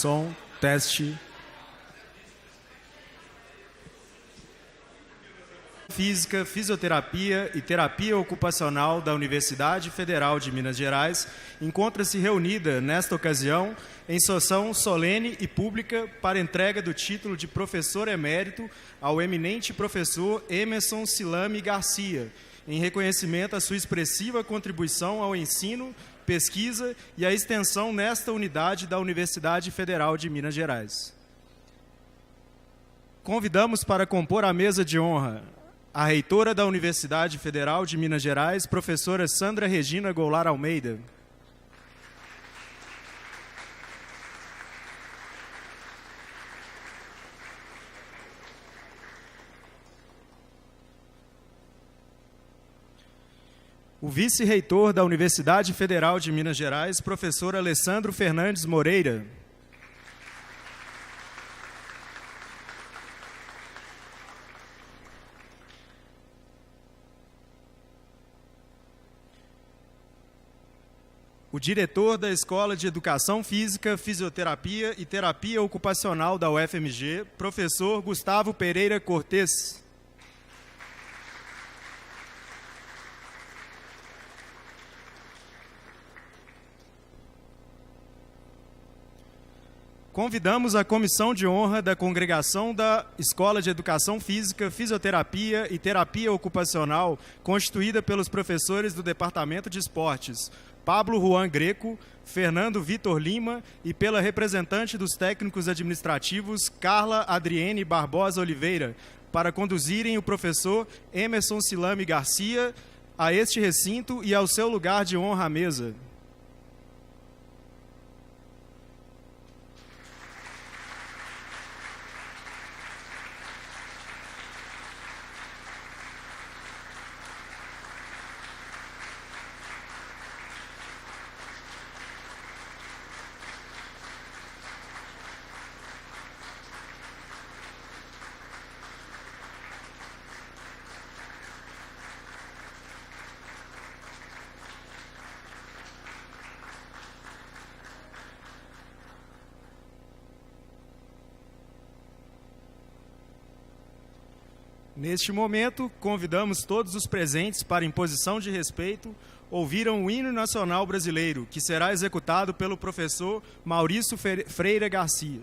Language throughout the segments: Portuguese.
som, teste. Física, Fisioterapia e Terapia Ocupacional da Universidade Federal de Minas Gerais encontra-se reunida, nesta ocasião, em sessão solene e pública para entrega do título de professor emérito ao eminente professor Emerson Silame Garcia, em reconhecimento à sua expressiva contribuição ao ensino, pesquisa e à extensão nesta unidade da Universidade Federal de Minas Gerais. Convidamos para compor a mesa de honra a reitora da Universidade Federal de Minas Gerais, professora Sandra Regina Goulart Almeida. O vice-reitor da Universidade Federal de Minas Gerais, professor Alessandro Fernandes Moreira. O diretor da Escola de Educação Física, Fisioterapia e Terapia Ocupacional da UFMG, professor Gustavo Pereira Cortes. Convidamos a Comissão de Honra da Congregação da Escola de Educação Física, Fisioterapia e Terapia Ocupacional, constituída pelos professores do Departamento de Esportes, Pablo Juan Greco, Fernando Vitor Lima e pela representante dos técnicos administrativos, Carla Adriene Barbosa Oliveira, para conduzirem o professor Emerson Silame Garcia a este recinto e ao seu lugar de honra à mesa. Neste momento, convidamos todos os presentes para, em posição de respeito, ouviram o hino nacional brasileiro, que será executado pelo professor Maurício Freire Garcia.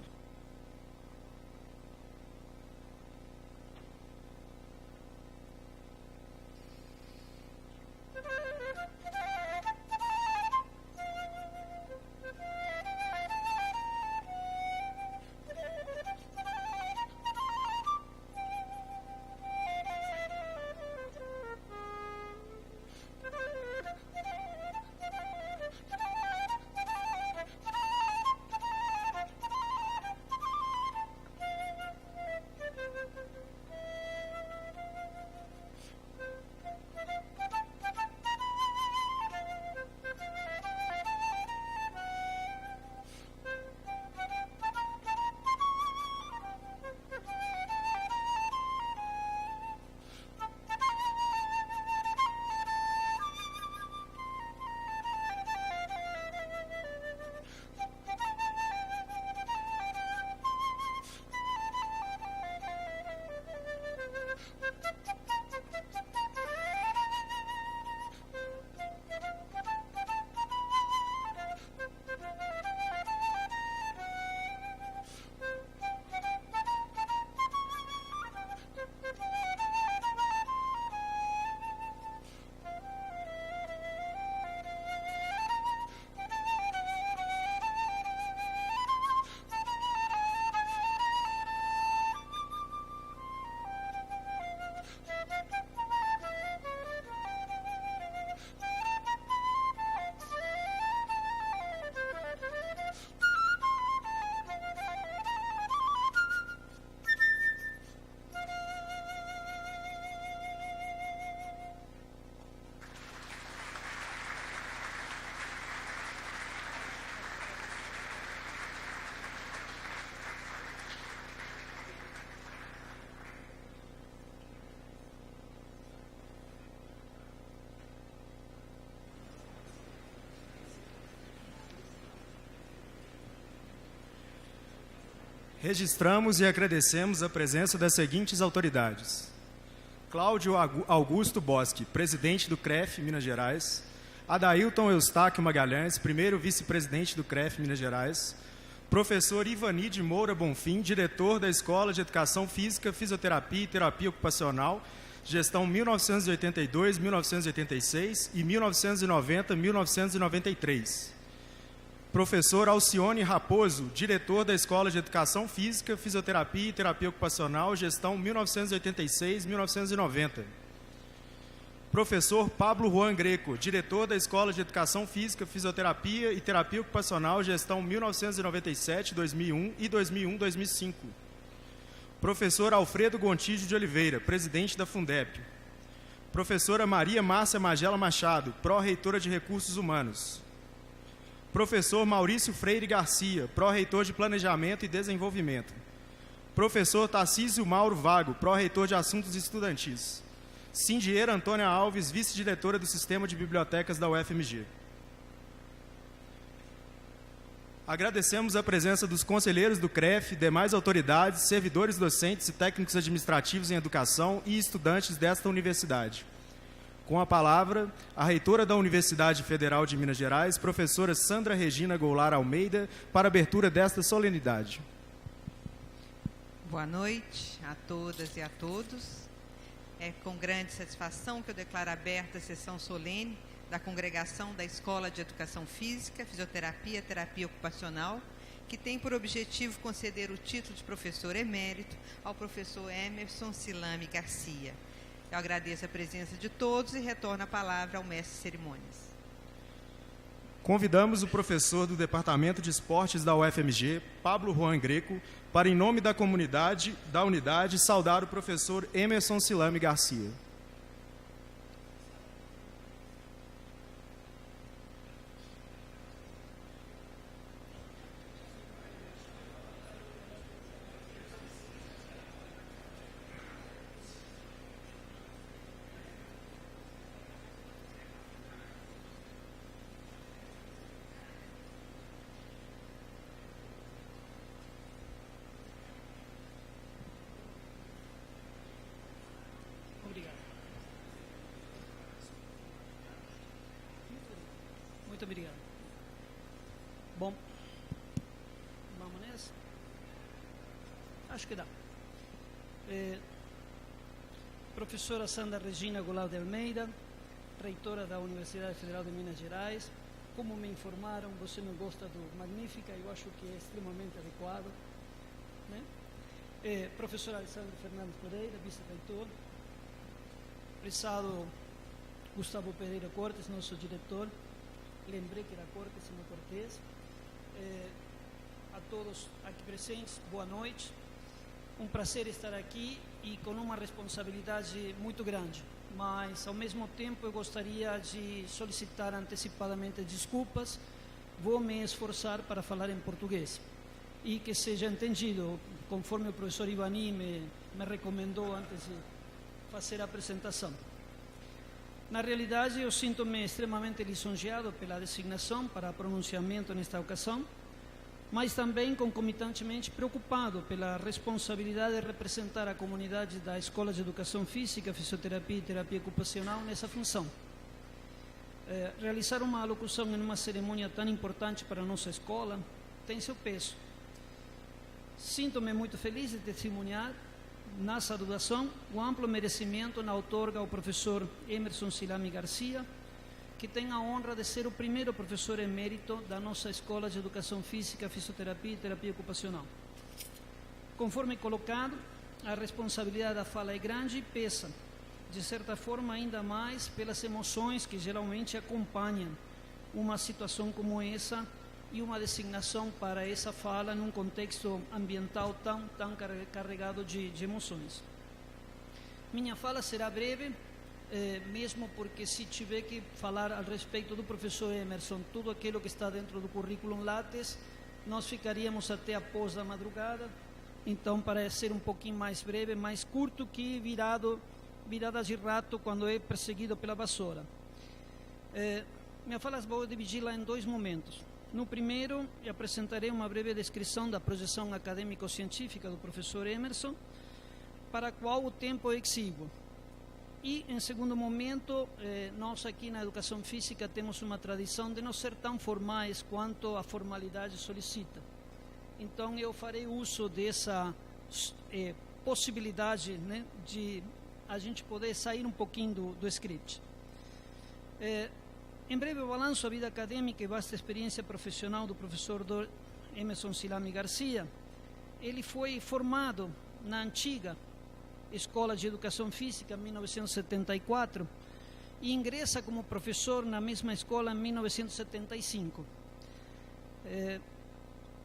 Registramos e agradecemos a presença das seguintes autoridades: Cláudio Augusto Bosque, presidente do CREF Minas Gerais; Adailton Eustáquio Magalhães, primeiro vice-presidente do CREF Minas Gerais; professor Ivani de Moura Bonfim, diretor da Escola de Educação Física, Fisioterapia e Terapia Ocupacional, gestão 1982, 1986 e 1990, 1993. Professor Alcione Raposo, diretor da Escola de Educação Física, Fisioterapia e Terapia Ocupacional, gestão 1986, 1990. Professor Pablo Juan Greco, diretor da Escola de Educação Física, Fisioterapia e Terapia Ocupacional, gestão 1997, 2001 e 2001, 2005. Professor Alfredo Gontijo de Oliveira, presidente da Fundep. Professora Maria Márcia Magela Machado, pró-reitora de Recursos Humanos. Professor Maurício Freire Garcia, pró-reitor de Planejamento e Desenvolvimento. Professor Tarcísio Mauro Vago, pró-reitor de Assuntos Estudantis. Cindieira Antônia Alves, vice-diretora do Sistema de Bibliotecas da UFMG. Agradecemos a presença dos conselheiros do CREF, demais autoridades, servidores docentes e técnicos administrativos em educação e estudantes desta universidade. Com a palavra, a reitora da Universidade Federal de Minas Gerais, professora Sandra Regina Goulart Almeida, para a abertura desta solenidade. Boa noite a todas e a todos. É com grande satisfação que eu declaro aberta a sessão solene da Congregação da Escola de Educação Física, Fisioterapia e Terapia Ocupacional, que tem por objetivo conceder o título de professor emérito ao professor Emerson Silame Garcia. Eu agradeço a presença de todos e retorno a palavra ao mestre de cerimônias. Convidamos o professor do Departamento de Esportes da UFMG, Pablo Juan Greco, para, em nome da comunidade da unidade, saudar o professor Emerson Silame Garcia. Muito obrigado. Bom, vamos nessa? Acho que dá. Professora Sandra Regina Goulart de Almeida, reitora da Universidade Federal de Minas Gerais. Como me informaram, você não gosta do Magnífica, eu acho que é extremamente adequado, né? Professor Alessandro Fernandes Pereira, vice-reitor. Prezado Gustavo Pereira Cortes, nosso diretor. Lembrei que era Cortes e não Cortês. A todos aqui presentes, boa noite. Um prazer estar aqui e com uma responsabilidade muito grande. Mas, ao mesmo tempo, eu gostaria de solicitar antecipadamente desculpas. Vou me esforçar para falar em português. E que seja entendido, conforme o professor Ivani me recomendou antes de fazer a apresentação. Na realidade, eu sinto-me extremamente lisonjeado pela designação para pronunciamento nesta ocasião, mas também concomitantemente preocupado pela responsabilidade de representar a comunidade da Escola de Educação Física, Fisioterapia e Terapia Ocupacional nessa função. Realizar uma alocução em uma cerimônia tão importante para a nossa escola tem seu peso. Sinto-me muito feliz de testemunhar na saudação o amplo merecimento na outorga ao professor Emerson Silame Garcia, que tem a honra de ser o primeiro professor emérito da nossa Escola de Educação Física, Fisioterapia e Terapia Ocupacional. Conforme colocado, a responsabilidade da fala é grande e pesa, de certa forma ainda mais pelas emoções que geralmente acompanham uma situação como essa e uma designação para essa fala num contexto ambiental tão carregado de emoções. Minha fala será breve, mesmo porque se tiver que falar a respeito do professor Emerson, tudo aquilo que está dentro do currículo Lattes, nós ficaríamos até após da madrugada. Então, para ser um pouquinho mais breve, mais curto que virada de rato quando é perseguido pela vassoura. Minha fala vou dividi-la em dois momentos. No primeiro, apresentarei uma breve descrição da projeção acadêmico-científica do professor Emerson, para a qual o tempo é exíguo. E, em segundo momento, nós aqui na educação física temos uma tradição de não ser tão formais quanto a formalidade solicita. Então, eu farei uso dessa possibilidade, né, de a gente poder sair um pouquinho do script. Em breve, eu balanço a vida acadêmica e vasta experiência profissional do professor Emerson Silami Garcia. Ele foi formado na antiga Escola de Educação Física, em 1974, e ingressa como professor na mesma escola em 1975.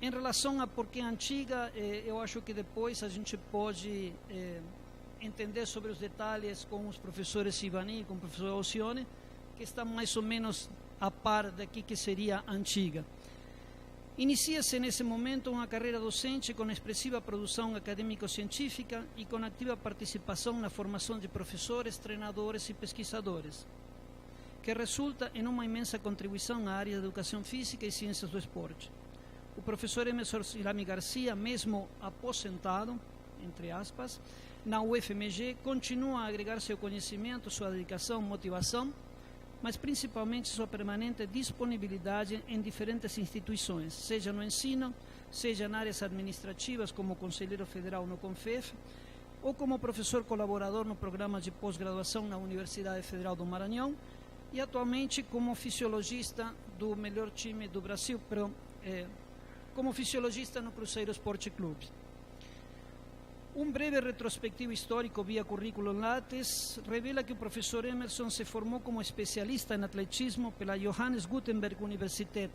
Em relação a por que antiga, eu acho que depois a gente pode entender sobre os detalhes com os professores Ivani e com o professor Alcione, que está mais ou menos a par daqui que seria antiga. Inicia-se nesse momento uma carreira docente com expressiva produção acadêmico-científica e com ativa participação na formação de professores, treinadores e pesquisadores, que resulta em uma imensa contribuição à área da educação física e ciências do esporte. O professor Emerson Silami Garcia, mesmo aposentado, entre aspas, na UFMG, continua a agregar seu conhecimento, sua dedicação, motivação, mas principalmente sua permanente disponibilidade em diferentes instituições, seja no ensino, seja nas áreas administrativas, como conselheiro federal no CONFEF, ou como professor colaborador no programa de pós-graduação na Universidade Federal do Maranhão, e atualmente como fisiologista do melhor time do Brasil, como fisiologista no Cruzeiro Esporte Clube. Um breve retrospectivo histórico via currículo Lattes revela que o professor Emerson se formou como especialista em atletismo pela Johannes Gutenberg Universität,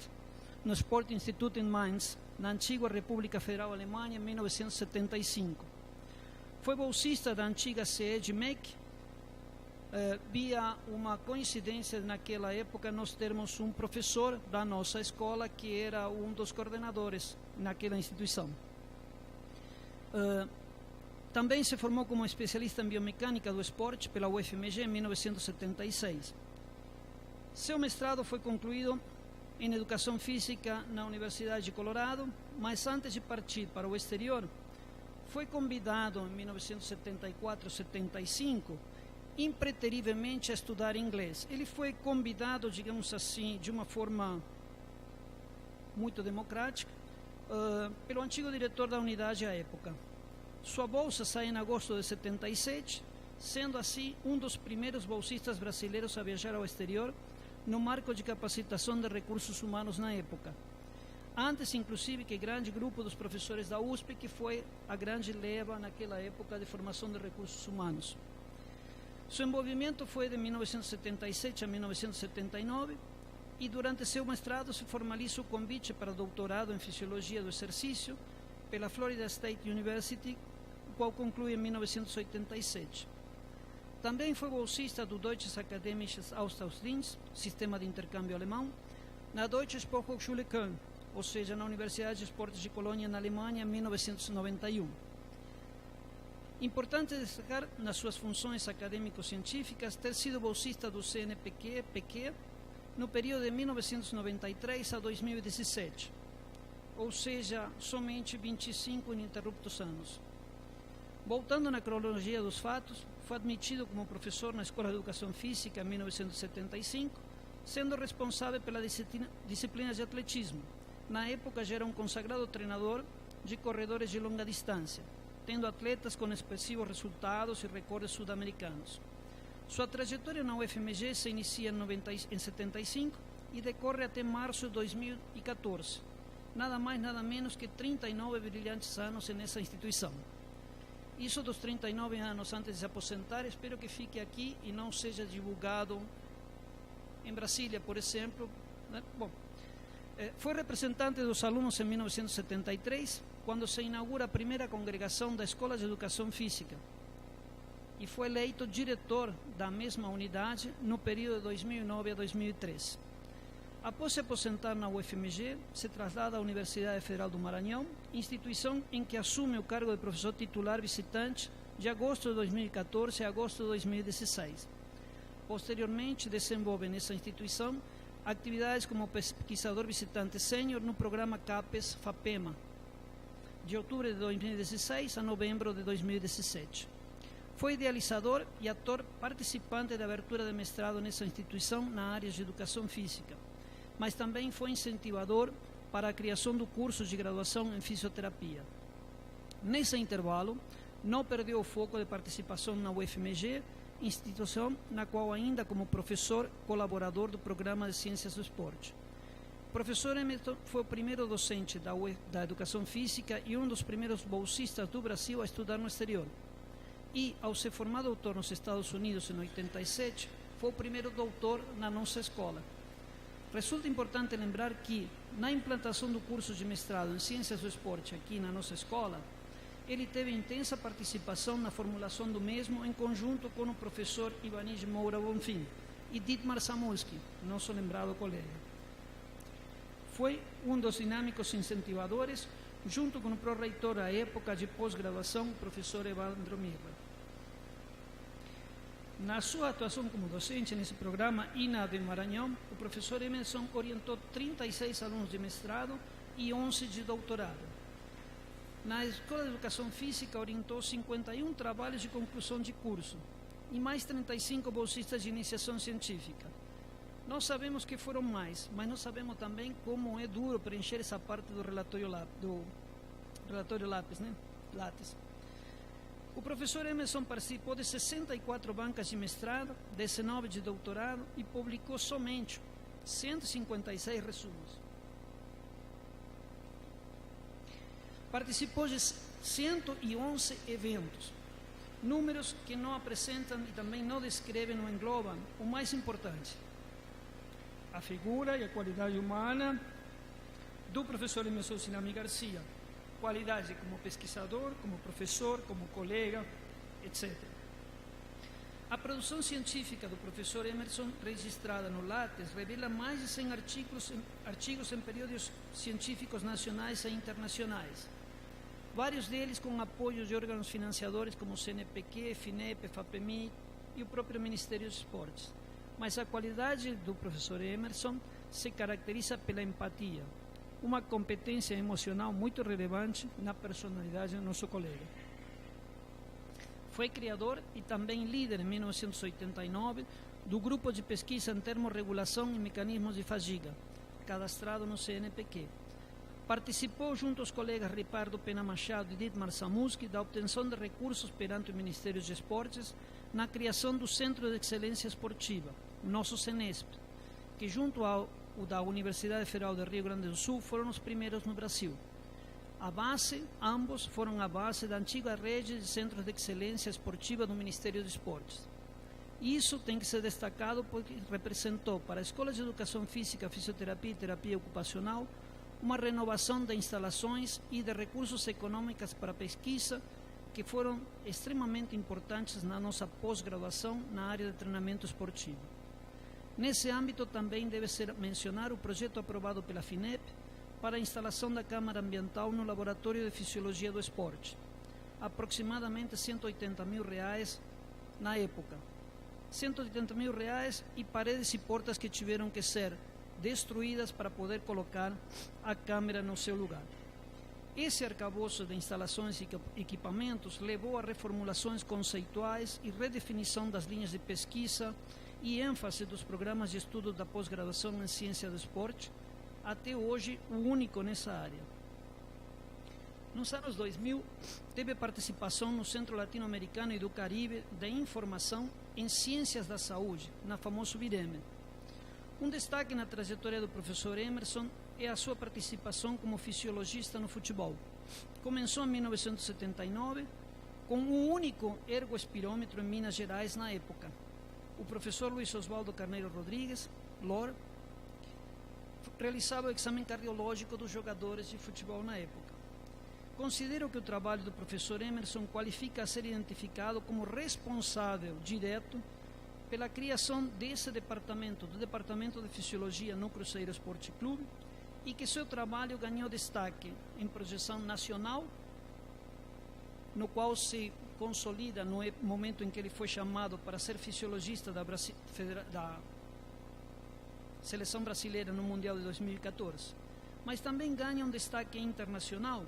no Sport Institute em Mainz, na antiga República Federal Alemanha, em 1975. Foi bolsista da antiga CE de MEC. Via uma coincidência, naquela época nós termos um professor da nossa escola que era um dos coordenadores naquela instituição. Também se formou como especialista em biomecânica do esporte pela UFMG em 1976. Seu mestrado foi concluído em educação física na Universidade de Colorado, mas antes de partir para o exterior, foi convidado em 1974-75 impreterivelmente a estudar inglês. Ele foi convidado, digamos assim, de uma forma muito democrática, pelo antigo diretor da unidade à época. Sua bolsa sai em agosto de 77, sendo assim um dos primeiros bolsistas brasileiros a viajar ao exterior no marco de capacitação de recursos humanos na época. Antes, inclusive, que grande grupo dos professores da USP, que foi a grande leva naquela época de formação de recursos humanos. Seu envolvimento foi de 1977 a 1979 e durante seu mestrado se formaliza o convite para doutorado em Fisiologia do Exercício pela Florida State University, o qual conclui em 1987. Também foi bolsista do Deutsches Akademisches Austauschdienst, sistema de intercâmbio alemão, na Deutsche Sporthochschule Köln, ou seja, na Universidade de Esportes de Colônia, na Alemanha, em 1991. Importante destacar nas suas funções acadêmico-científicas ter sido bolsista do CNPq no período de 1993 a 2017, ou seja, somente 25 ininterruptos anos. Voltando na cronologia dos fatos, foi admitido como professor na Escola de Educação Física em 1975, sendo responsável pela disciplina de atletismo. Na época já era um consagrado treinador de corredores de longa distância, tendo atletas com expressivos resultados e recordes sul-americanos. Sua trajetória na UFMG se inicia em 75 e decorre até março de 2014. Nada mais, nada menos que 39 brilhantes anos nessa instituição. Isso dos 39 anos antes de se aposentar, espero que fique aqui e não seja divulgado em Brasília, por exemplo. Né? Bom, foi representante dos alunos em 1973, quando se inaugura a primeira congregação da Escola de Educação Física, e foi eleito diretor da mesma unidade no período de 2009 a 2013. Após se aposentar na UFMG, se traslada à Universidade Federal do Maranhão, instituição em que assume o cargo de professor titular visitante de agosto de 2014 a agosto de 2016. Posteriormente, desenvolve nessa instituição atividades como pesquisador visitante sênior no programa CAPES-FAPEMA, de outubro de 2016 a novembro de 2017. Foi idealizador e ator participante da abertura de mestrado nessa instituição na área de educação física, mas também foi incentivador para a criação do curso de graduação em fisioterapia. Nesse intervalo, não perdeu o foco de participação na UFMG, instituição na qual ainda como professor colaborador do programa de Ciências do Esporte. O professor Emerson foi o primeiro docente da educação física e um dos primeiros bolsistas do Brasil a estudar no exterior. E, ao ser formado doutor nos Estados Unidos em 87, foi o primeiro doutor na nossa escola. Resulta importante lembrar que, na implantação do curso de mestrado em Ciências do Esporte aqui na nossa escola, ele teve intensa participação na formulação do mesmo em conjunto com o professor Ivanij Moura Bonfim e Dietmar Samulski, nosso lembrado colega. Foi um dos dinâmicos incentivadores, junto com o pró-reitor à época de pós-graduação, o professor Evandro Mirra. Na sua atuação como docente nesse programa e na de Maranhão, o professor Emerson orientou 36 alunos de mestrado e 11 de doutorado. Na Escola de Educação Física, orientou 51 trabalhos de conclusão de curso e mais 35 bolsistas de iniciação científica. Nós sabemos que foram mais, mas nós sabemos também como é duro preencher essa parte do relatório Lattes, né? Lattes. O professor Emerson participou de 64 bancas de mestrado, 19 de doutorado e publicou somente 156 resumos. Participou de 111 eventos, números que não apresentam e também não descrevem ou englobam o mais importante: a figura e a qualidade humana do professor Emerson Sinami Garcia, qualidade como pesquisador, como professor, como colega, etc. A produção científica do professor Emerson, registrada no Lattes, revela mais de 100 artigos em períodos científicos nacionais e internacionais, vários deles com apoio de órgãos financiadores como o CNPq, FINEP, FAPEMI e o próprio Ministério dos Esportes. Mas a qualidade do professor Emerson se caracteriza pela empatia, uma competência emocional muito relevante na personalidade do nosso colega. Foi criador e também líder em 1989 do grupo de pesquisa em termorregulação e mecanismos de fadiga, cadastrado no CNPq. Participou junto aos colegas Ricardo Pena Machado e Dietmar Samulski da obtenção de recursos perante o Ministério dos Esportes na criação do Centro de Excelência Esportiva, nosso CENESP, que junto ao da Universidade Federal do Rio Grande do Sul foram os primeiros no Brasil. Ambos foram a base da antiga rede de Centros de Excelência Esportiva do Ministério dos Esportes. Isso tem que ser destacado porque representou para a Escola de Educação Física, Fisioterapia e Terapia Ocupacional uma renovação de instalações e de recursos econômicos para pesquisa que foram extremamente importantes na nossa pós-graduação na área de treinamento esportivo. Nesse âmbito também deve-se mencionar o projeto aprovado pela FINEP para a instalação da Câmara Ambiental no Laboratório de Fisiologia do Esporte, aproximadamente R$180 mil na época. R$180 mil e paredes e portas que tiveram que ser destruídas para poder colocar a câmera no seu lugar. Esse arcabouço de instalações e equipamentos levou a reformulações conceituais e redefinição das linhas de pesquisa e ênfase dos programas de estudo da pós-graduação em Ciência do Esporte, até hoje o único nessa área. Nos anos 2000, teve participação no Centro Latino-Americano e do Caribe de Informação em Ciências da Saúde, na famosa VIREME. Um destaque na trajetória do professor Emerson é a sua participação como fisiologista no futebol. Começou em 1979 com um único ergoespirômetro em Minas Gerais na época. O professor Luiz Oswaldo Carneiro Rodrigues, LOR, realizava o exame cardiológico dos jogadores de futebol na época. Considero que o trabalho do professor Emerson qualifica a ser identificado como responsável direto pela criação desse departamento, do Departamento de Fisiologia no Cruzeiro Esporte Clube, e que seu trabalho ganhou destaque em projeção nacional, no qual se consolida no momento em que ele foi chamado para ser fisiologista da seleção brasileira no Mundial de 2014. Mas também ganha um destaque internacional,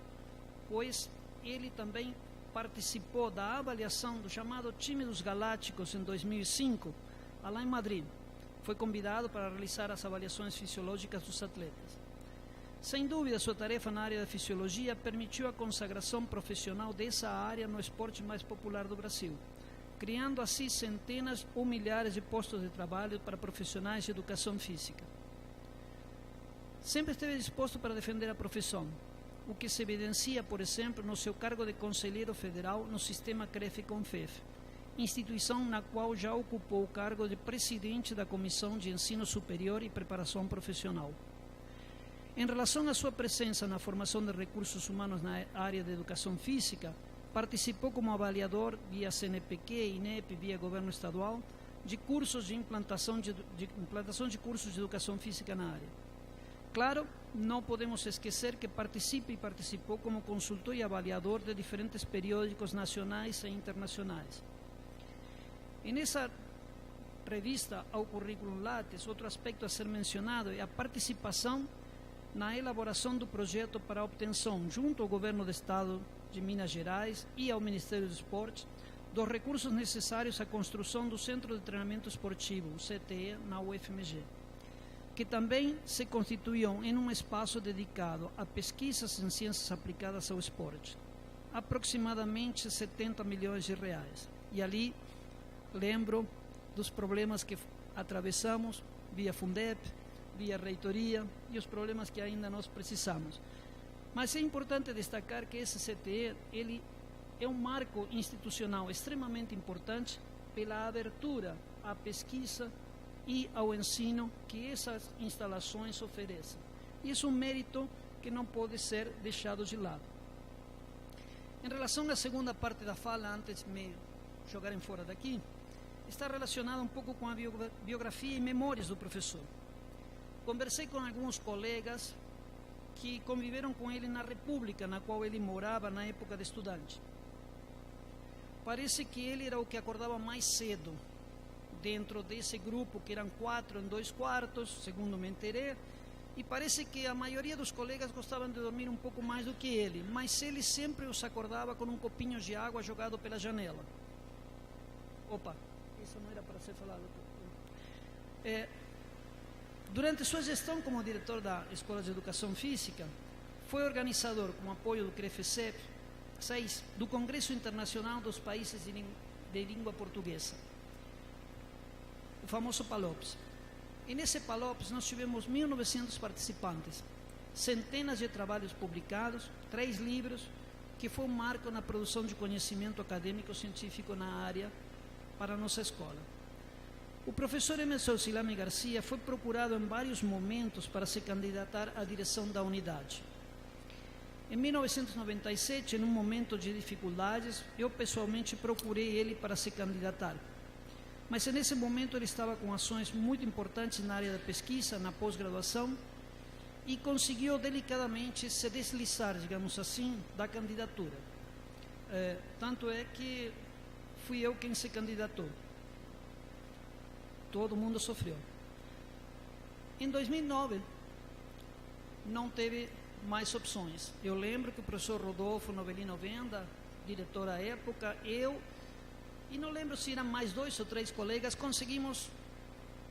pois ele também participou da avaliação do chamado Time dos Galácticos em 2005, lá em Madrid. Foi convidado para realizar as avaliações fisiológicas dos atletas. Sem dúvida, sua tarefa na área da fisiologia permitiu a consagração profissional dessa área no esporte mais popular do Brasil, criando assim centenas ou milhares de postos de trabalho para profissionais de educação física. Sempre esteve disposto para defender a profissão, o que se evidencia, por exemplo, no seu cargo de conselheiro federal no sistema CREF-CONFEF, instituição na qual já ocupou o cargo de presidente da Comissão de Ensino Superior e Preparação Profissional. Em relação à sua presença na formação de recursos humanos na área de educação física, participou como avaliador via CNPq, INEP, via governo estadual, de cursos de implantação de cursos de educação física na área. Claro, não podemos esquecer que participou como consultor e avaliador de diferentes periódicos nacionais e internacionais. E nessa revista, ao Currículum Lattes, outro aspecto a ser mencionado é a participação na elaboração do projeto para a obtenção, junto ao Governo do Estado de Minas Gerais e ao Ministério do Esporte, dos recursos necessários à construção do Centro de Treinamento Esportivo, o CTE, na UFMG, que também se constituíam em um espaço dedicado a pesquisas em ciências aplicadas ao esporte, aproximadamente 70 milhões de reais. E ali lembro dos problemas que atravessamos via Fundeb, via reitoria e os problemas que ainda nós precisamos. Mas é importante destacar que esse CTE ele é um marco institucional extremamente importante pela abertura à pesquisa e ao ensino que essas instalações oferecem. Isso é um mérito que não pode ser deixado de lado. Em relação à segunda parte da fala, antes de me jogarem fora daqui, está relacionada um pouco com a biografia e memórias do professor. Conversei com alguns colegas que conviveram com ele na República, na qual ele morava na época de estudante. Parece que ele era o que acordava mais cedo, dentro desse grupo, que eram 4 em 2 quartos, segundo me enterei, e parece que a maioria dos colegas gostavam de dormir um pouco mais do que ele, mas ele sempre os acordava com um copinho de água jogado pela janela. Opa, isso não era para ser falado. Durante sua gestão como diretor da Escola de Educação Física, foi organizador, com apoio do CREFECEP, 6, do Congresso Internacional dos Países de Língua Portuguesa, o famoso PALOPS. E nesse PALOPS nós tivemos 1.900 participantes, centenas de trabalhos publicados, 3 livros, que foi um marco na produção de conhecimento acadêmico-científico na área para a nossa escola. O professor Emerson Silame Garcia foi procurado em vários momentos para se candidatar à direção da unidade. Em 1997, em um momento de dificuldades, eu pessoalmente procurei ele para se candidatar. Mas nesse momento ele estava com ações muito importantes na área da pesquisa, na pós-graduação, e conseguiu delicadamente se deslizar, digamos assim, da candidatura. Tanto é que fui eu quem se candidatou. Todo mundo sofreu. Em 2009, não teve mais opções. Eu lembro que o professor Rodolfo Novelino Venda, diretor à época, eu, e não lembro se eram mais 2 ou 3 colegas, conseguimos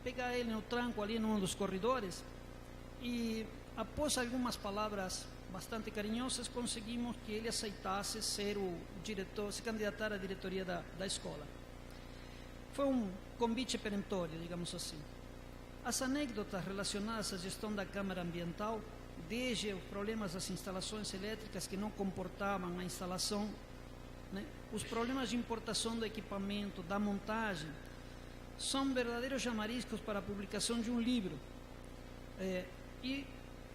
pegar ele no tranco ali num dos corredores e, após algumas palavras bastante carinhosas, conseguimos que ele aceitasse ser o diretor, se candidatar à diretoria da escola. Foi um convite peremptório, digamos assim. As anedotas relacionadas à gestão da Câmara Ambiental, desde os problemas das instalações elétricas que não comportavam a instalação, né, os problemas de importação do equipamento, da montagem, são verdadeiros chamariscos para a publicação de um livro e,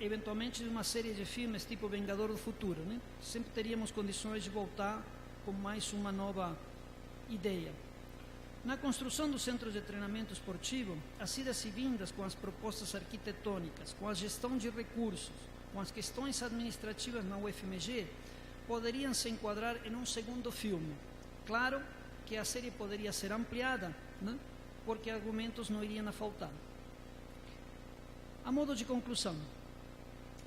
eventualmente, de uma série de filmes tipo Vingador do Futuro, né? Sempre teríamos condições de voltar com mais uma nova ideia. Na construção do centro de treinamento esportivo, as idas e vindas com as propostas arquitetônicas, com a gestão de recursos, com as questões administrativas na UFMG, poderiam se enquadrar em um segundo filme. Claro que a série poderia ser ampliada, né? Porque argumentos não iriam a faltar. A modo de conclusão,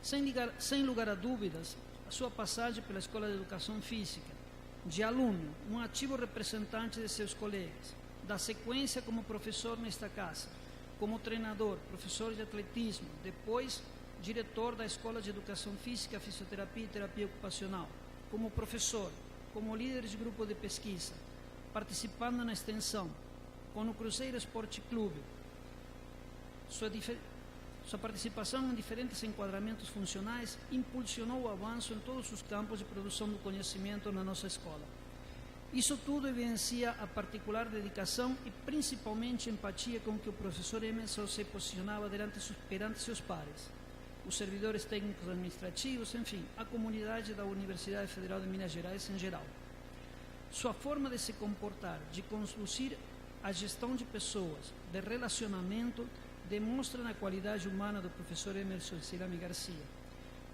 sem lugar a dúvidas, a sua passagem pela Escola de Educação Física, de aluno, um ativo representante de seus colegas, da sequência como professor nesta casa, como treinador, professor de atletismo, depois diretor da Escola de Educação Física, Fisioterapia e Terapia Ocupacional, como professor, como líder de grupo de pesquisa, participando na extensão, com o Cruzeiro Esporte Clube. Sua participação em diferentes enquadramentos funcionais impulsionou o avanço em todos os campos de produção do conhecimento na nossa escola. Isso tudo evidencia a particular dedicação e principalmente empatia com que o professor Emerson se posicionava perante seus pares, os servidores técnicos administrativos, enfim, a comunidade da Universidade Federal de Minas Gerais em geral. Sua forma de se comportar, de conduzir a gestão de pessoas, de relacionamento, demonstra a qualidade humana do professor Emerson Silame Garcia.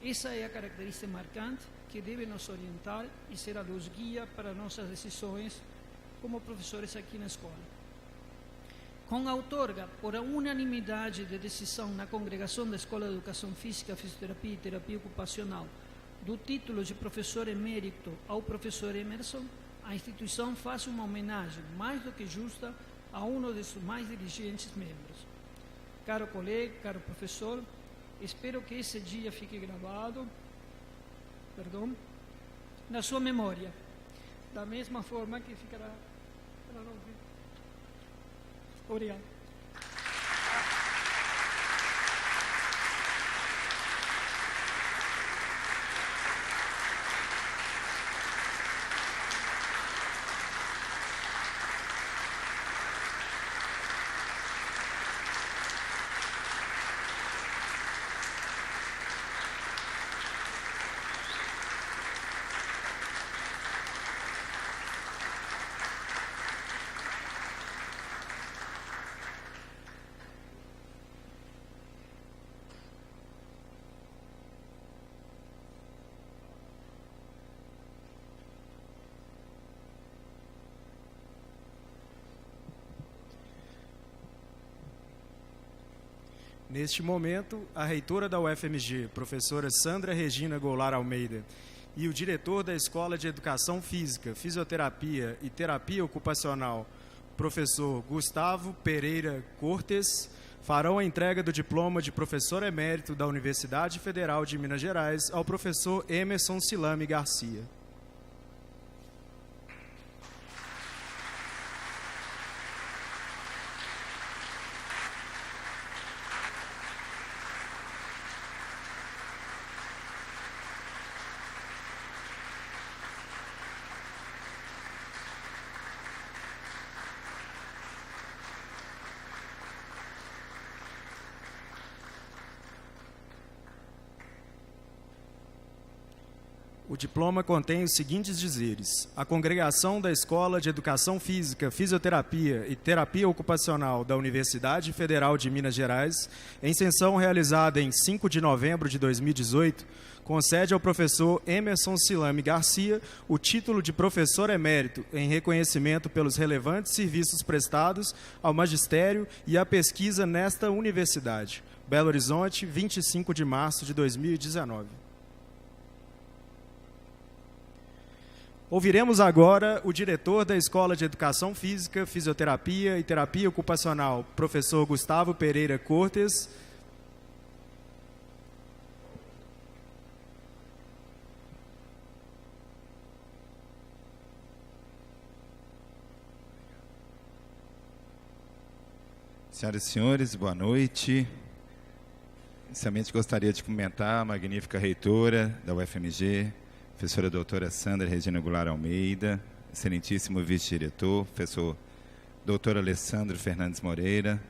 Essa é a característica marcante que deve nos orientar e ser a luz guia para nossas decisões como professores aqui na escola. Com a outorga por unanimidade de decisão na congregação da Escola de Educação Física, Fisioterapia e Terapia Ocupacional do título de professor emérito ao professor Emerson, a instituição faz uma homenagem mais do que justa a um dos seus mais diligentes membros. Caro colega, caro professor, espero que esse dia fique gravado, na sua memória, da mesma forma que ficará para nós. Obrigado. Neste momento, a reitora da UFMG, professora Sandra Regina Goulart Almeida, e o diretor da Escola de Educação Física, Fisioterapia e Terapia Ocupacional, professor Gustavo Pereira Cortes, farão a entrega do diploma de professor emérito da Universidade Federal de Minas Gerais ao professor Emerson Silame Garcia. O diploma contém os seguintes dizeres: a congregação da Escola de Educação Física, Fisioterapia e Terapia Ocupacional da Universidade Federal de Minas Gerais, em sessão realizada em 5 de novembro de 2018, concede ao professor Emerson Silame Garcia o título de professor emérito em reconhecimento pelos relevantes serviços prestados ao magistério e à pesquisa nesta universidade. Belo Horizonte, 25 de março de 2019. Ouviremos agora o diretor da Escola de Educação Física, Fisioterapia e Terapia Ocupacional, professor Gustavo Pereira Cortes. Senhoras e senhores, boa noite. Inicialmente gostaria de cumprimentar a magnífica reitora da UFMG, professora doutora Sandra Regina Goulart Almeida, excelentíssimo vice-diretor, professor doutor Alessandro Fernandes Moreira.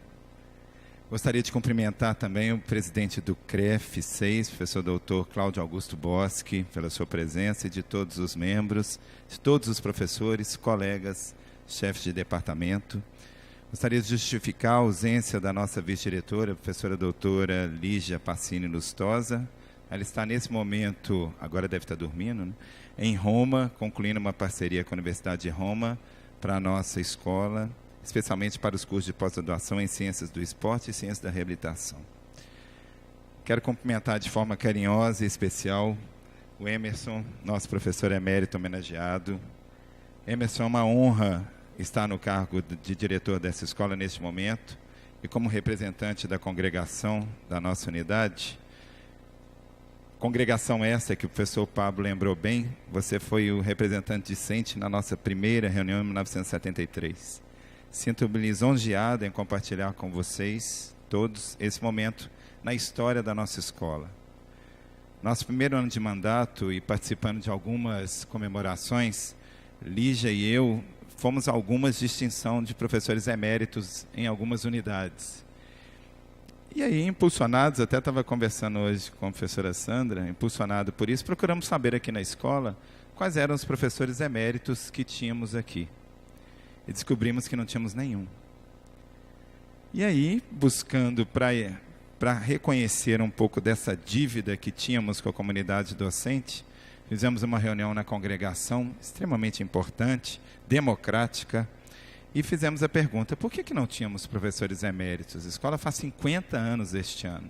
Gostaria de cumprimentar também o presidente do CREF 6, professor doutor Cláudio Augusto Boschi, pela sua presença, e de todos os membros, de todos os professores, colegas, chefes de departamento. Gostaria de justificar a ausência da nossa vice-diretora, professora doutora Lígia Passini Lustosa. Ela está nesse momento, agora deve estar dormindo, né? Em Roma, concluindo uma parceria com a Universidade de Roma para a nossa escola, especialmente para os cursos de pós-graduação em Ciências do Esporte e Ciências da Reabilitação. Quero cumprimentar de forma carinhosa e especial o Emerson, nosso professor emérito homenageado. Emerson, é uma honra estar no cargo de diretor dessa escola neste momento e como representante da congregação da nossa unidade. Congregação essa que o professor Pablo lembrou bem, você foi o representante discente na nossa primeira reunião em 1973. Sinto-me lisonjeado em compartilhar com vocês todos esse momento na história da nossa escola. Nosso primeiro ano de mandato e participando de algumas comemorações, Lígia e eu fomos a algumas distinção de professores eméritos em algumas unidades. E aí, impulsionados, até estava conversando hoje com a professora Sandra, impulsionado por isso, procuramos saber aqui na escola quais eram os professores eméritos que tínhamos aqui. E descobrimos que não tínhamos nenhum. E aí, buscando para reconhecer um pouco dessa dívida que tínhamos com a comunidade docente, fizemos uma reunião na congregação, extremamente importante, democrática, e fizemos a pergunta, por que não tínhamos professores eméritos? A escola faz 50 anos este ano.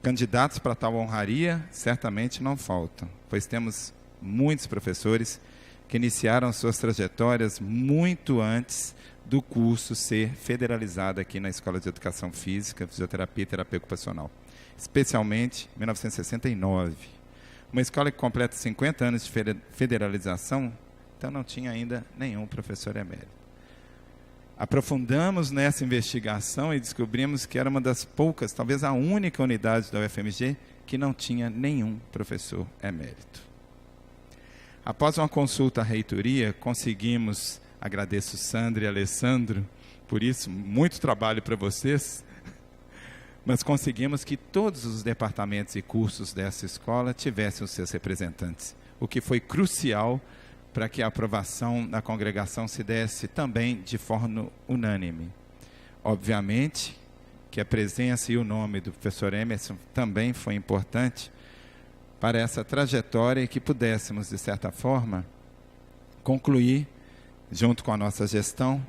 Candidatos para tal honraria certamente não faltam, pois temos muitos professores que iniciaram suas trajetórias muito antes do curso ser federalizado aqui na Escola de Educação Física, Fisioterapia e Terapia Ocupacional, especialmente em 1969. Uma escola que completa 50 anos de federalização, então não tinha ainda nenhum professor emérito. Aprofundamos nessa investigação e descobrimos que era uma das poucas, talvez a única unidade da UFMG que não tinha nenhum professor emérito. Após uma consulta à reitoria, conseguimos, agradeço Sandra e Alessandro, por isso, muito trabalho para vocês, mas conseguimos que todos os departamentos e cursos dessa escola tivessem os seus representantes, o que foi crucial para que a aprovação na congregação se desse também de forma unânime. Obviamente que a presença e o nome do professor Emerson também foi importante para essa trajetória e que pudéssemos, de certa forma, concluir, junto com a nossa gestão,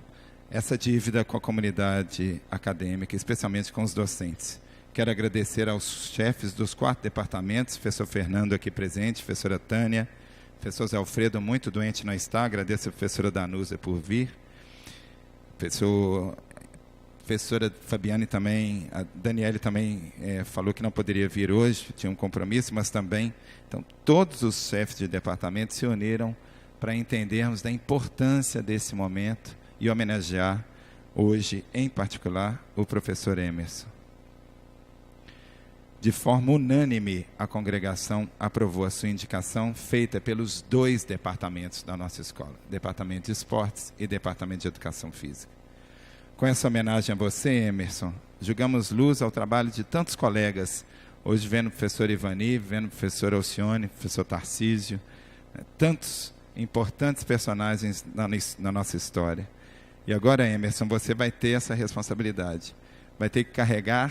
essa dívida com a comunidade acadêmica, especialmente com os docentes. Quero agradecer aos chefes dos 4 departamentos, professor Fernando aqui presente, professora Tânia, professor Zé Alfredo, muito doente não está, agradeço a professora Danusa por vir, professora Fabiane também, a Daniele também falou que não poderia vir hoje, tinha um compromisso, mas também, então, todos os chefes de departamento se uniram para entendermos da importância desse momento e homenagear hoje, em particular, o professor Emerson. De forma unânime, a congregação aprovou a sua indicação, feita pelos 2 departamentos da nossa escola, Departamento de Esportes e Departamento de Educação Física. Com essa homenagem a você, Emerson, julgamos luz ao trabalho de tantos colegas, hoje vendo o professor Ivani, vendo o professor Alcione, o professor Tarcísio, tantos importantes personagens na nossa história. E agora, Emerson, você vai ter essa responsabilidade, vai ter que carregar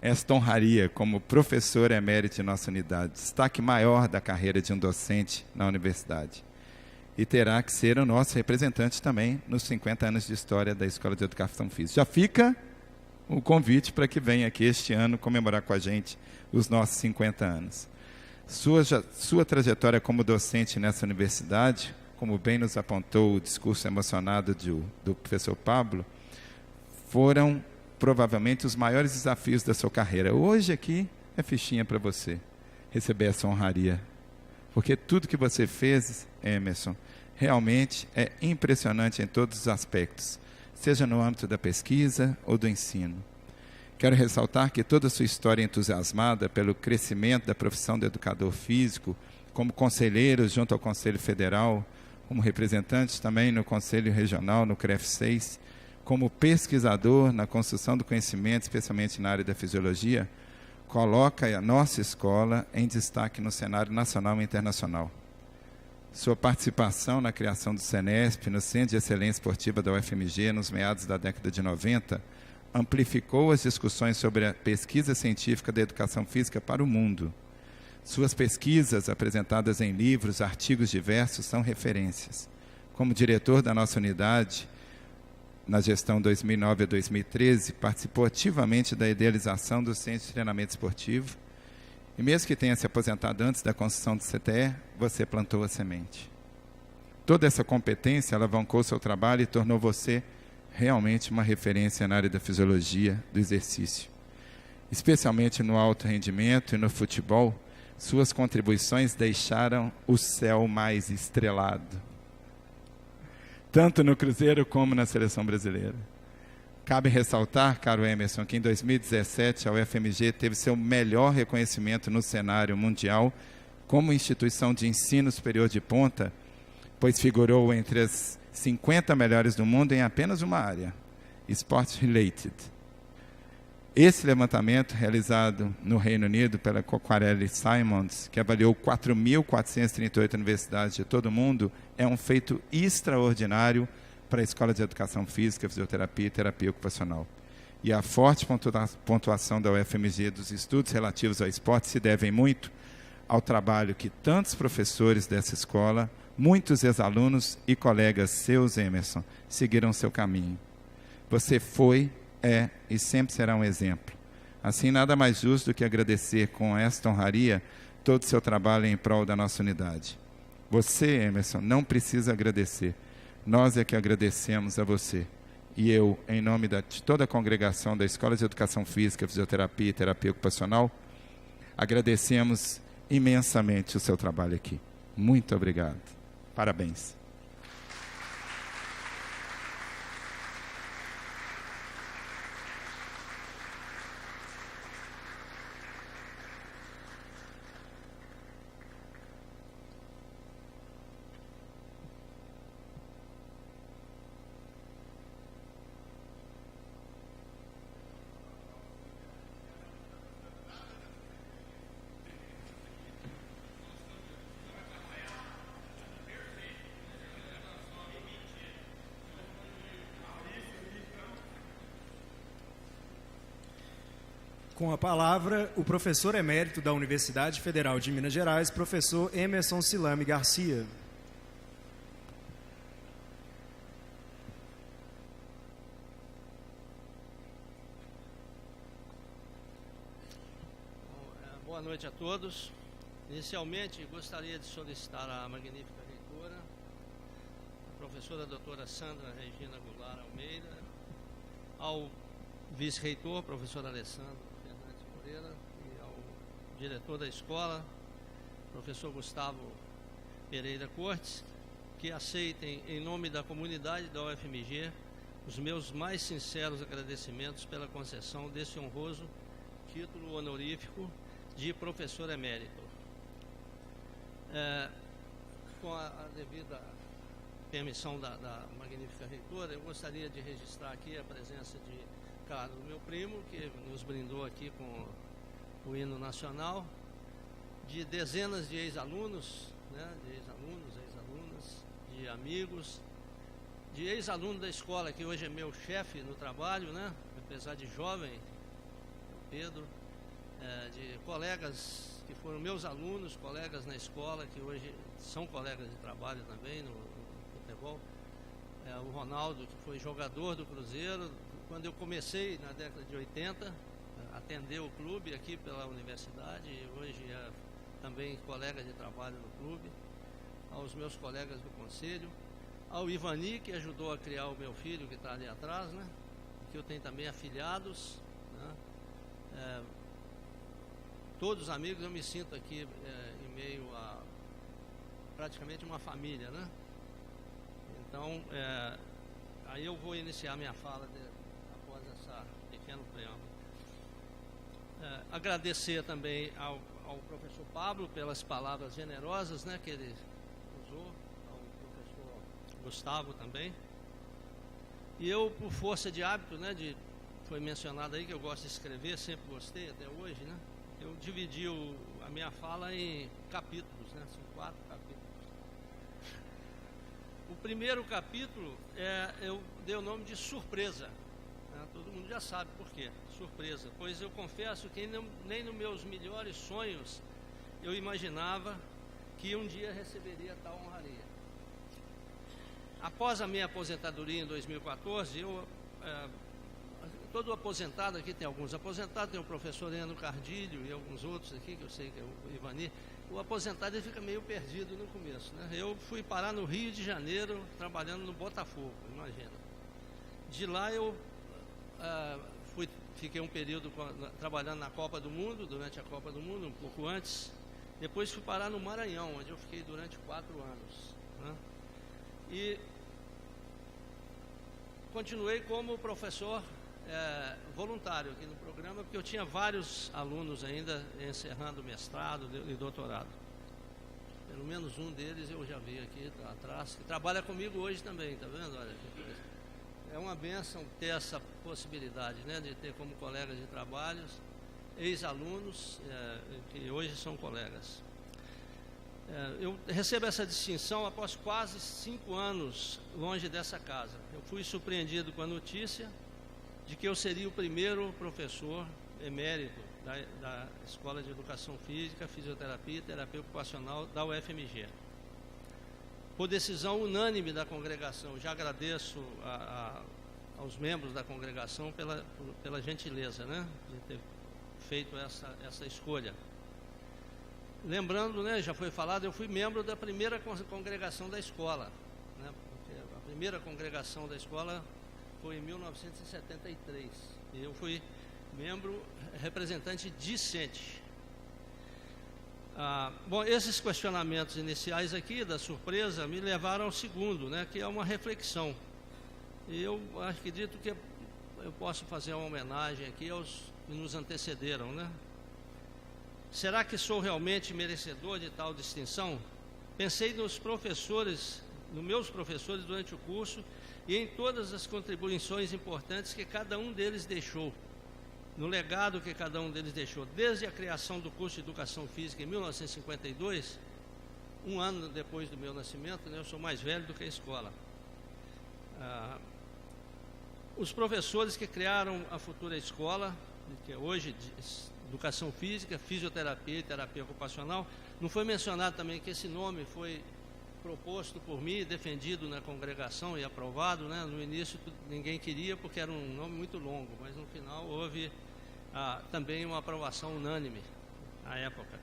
esta honraria como professor emérito de nossa unidade, destaque maior da carreira de um docente na universidade. E terá que ser o nosso representante também nos 50 anos de história da Escola de Educação Física. Já fica o convite para que venha aqui este ano comemorar com a gente os nossos 50 anos. Sua trajetória como docente nessa universidade, como bem nos apontou o discurso emocionado do professor Pablo, foram provavelmente os maiores desafios da sua carreira. Hoje aqui é fichinha para você receber essa honraria, porque tudo que você fez, Emerson, realmente é impressionante em todos os aspectos, seja no âmbito da pesquisa ou do ensino. Quero ressaltar que toda a sua história entusiasmada pelo crescimento da profissão de educador físico, como conselheiro junto ao Conselho Federal, como representante também no Conselho Regional, no CREF 6, como pesquisador na construção do conhecimento, especialmente na área da fisiologia, coloca a nossa escola em destaque no cenário nacional e internacional. Sua participação na criação do CENESP, no Centro de Excelência Esportiva da UFMG, nos meados da década de 90, amplificou as discussões sobre a pesquisa científica da educação física para o mundo. Suas pesquisas, apresentadas em livros, artigos diversos, são referências. Como diretor da nossa unidade, na gestão 2009 a 2013, participou ativamente da idealização do Centro de Treinamento Esportivo. E mesmo que tenha se aposentado antes da construção do CTE, você plantou a semente. Toda essa competência alavancou seu trabalho e tornou você realmente uma referência na área da fisiologia, do exercício. Especialmente no alto rendimento e no futebol, suas contribuições deixaram o céu mais estrelado, tanto no Cruzeiro como na Seleção Brasileira. Cabe ressaltar, caro Emerson, que em 2017 a UFMG teve seu melhor reconhecimento no cenário mundial como instituição de ensino superior de ponta, pois figurou entre as 50 melhores do mundo em apenas uma área, Sports Related. Esse levantamento, realizado no Reino Unido pela Coquarelli Simons, que avaliou 4.438 universidades de todo o mundo, é um feito extraordinário para a Escola de Educação Física, Fisioterapia e Terapia Ocupacional. E a forte pontuação da UFMG dos estudos relativos ao esporte se devem muito ao trabalho que tantos professores dessa escola, muitos ex-alunos e colegas seus, Emerson, seguiram seu caminho. Você foi, é e sempre será um exemplo. Assim, nada mais justo do que agradecer com esta honraria todo o seu trabalho em prol da nossa unidade. Você, Emerson, não precisa agradecer. Nós é que agradecemos a você. E eu, em nome de toda a congregação da Escola de Educação Física, Fisioterapia e Terapia Ocupacional, agradecemos imensamente o seu trabalho aqui. Muito obrigado. Parabéns. Com a palavra, o professor emérito da Universidade Federal de Minas Gerais, professor Emerson Silame Garcia. Boa noite a todos. Inicialmente, gostaria de solicitar à magnífica reitora, a professora doutora Sandra Regina Goulart Almeida, ao vice-reitor, professor Alessandro Fernandes Moreira, e ao diretor da escola, professor Gustavo Pereira Cortes, que aceitem, em nome da comunidade da UFMG, os meus mais sinceros agradecimentos pela concessão desse honroso título honorífico de professor emérito. Com a devida permissão da magnífica reitora, eu gostaria de registrar aqui a presença de Carlos, meu primo, que nos brindou aqui com o hino nacional, de dezenas de ex-alunos, né, de ex-alunos, ex-alunas, de amigos, de ex-aluno da escola, que hoje é meu chefe no trabalho, né, apesar de jovem, Pedro, de colegas que foram meus alunos, colegas na escola, que hoje são colegas de trabalho também no futebol, o Ronaldo, que foi jogador do Cruzeiro, quando eu comecei na década de 80, atendeu o clube aqui pela universidade, e hoje é também colega de trabalho no clube, aos meus colegas do conselho, ao Ivani, que ajudou a criar o meu filho, que está ali atrás, né? Que eu tenho também afilhados, né? Todos os amigos, eu me sinto aqui em meio a praticamente uma família, né? Então, aí eu vou iniciar minha fala após essa pequeno preâmbulo. Agradecer também ao professor Pablo pelas palavras generosas, né, que ele usou, ao professor Gustavo também. E eu, por força de hábito, né, foi mencionado aí que eu gosto de escrever, sempre gostei até hoje, né? Eu dividi a minha fala em capítulos, né? São 4 capítulos. O primeiro capítulo eu dei o nome de surpresa. Né? Todo mundo já sabe por quê, surpresa. Pois eu confesso que nem nos meus melhores sonhos eu imaginava que um dia receberia tal honraria. Após a minha aposentadoria em 2014, todo aposentado aqui, tem alguns aposentados, tem o professor Leandro Cardilho e alguns outros aqui, que eu sei que é o Ivani. O aposentado ele fica meio perdido no começo, né? Eu fui parar no Rio de Janeiro, trabalhando no Botafogo, imagina. De lá eu fiquei um período trabalhando na Copa do Mundo, durante a Copa do Mundo, um pouco antes. Depois fui parar no Maranhão, onde eu fiquei durante 4 anos, né? E continuei como professor voluntário aqui no programa, porque eu tinha vários alunos ainda encerrando mestrado e doutorado. Pelo menos um deles eu já vi aqui atrás, que trabalha comigo hoje também, tá vendo? Olha, é uma bênção ter essa possibilidade, né, de ter como colegas de trabalhos ex-alunos que hoje são colegas. Eu recebo essa distinção após quase 5 anos longe dessa casa. Eu fui surpreendido com a notícia de que eu seria o primeiro professor emérito da Escola de Educação Física, Fisioterapia e Terapia Ocupacional da UFMG. Por decisão unânime da congregação, já agradeço aos membros da congregação pela gentileza, né, de ter feito essa escolha. Lembrando, né, já foi falado, eu fui membro da primeira congregação da escola, né, porque a primeira congregação da escola foi em 1973, e eu fui membro representante discente. Bom, esses questionamentos iniciais aqui, da surpresa, me levaram ao segundo, né, que é uma reflexão. E eu acredito que eu posso fazer uma homenagem aqui aos que nos antecederam, né? Será que sou realmente merecedor de tal distinção? Pensei nos meus professores durante o curso e em todas as contribuições importantes que cada um deles deixou, no legado que cada um deles deixou, desde a criação do curso de Educação Física em 1952, um ano depois do meu nascimento, né, eu sou mais velho do que a escola. Os professores que criaram a futura escola, que é hoje Educação Física, Fisioterapia e Terapia Ocupacional, não foi mencionado também que esse nome foi proposto por mim, defendido na congregação e aprovado, né? No início ninguém queria porque era um nome muito longo, mas no final houve também uma aprovação unânime na época.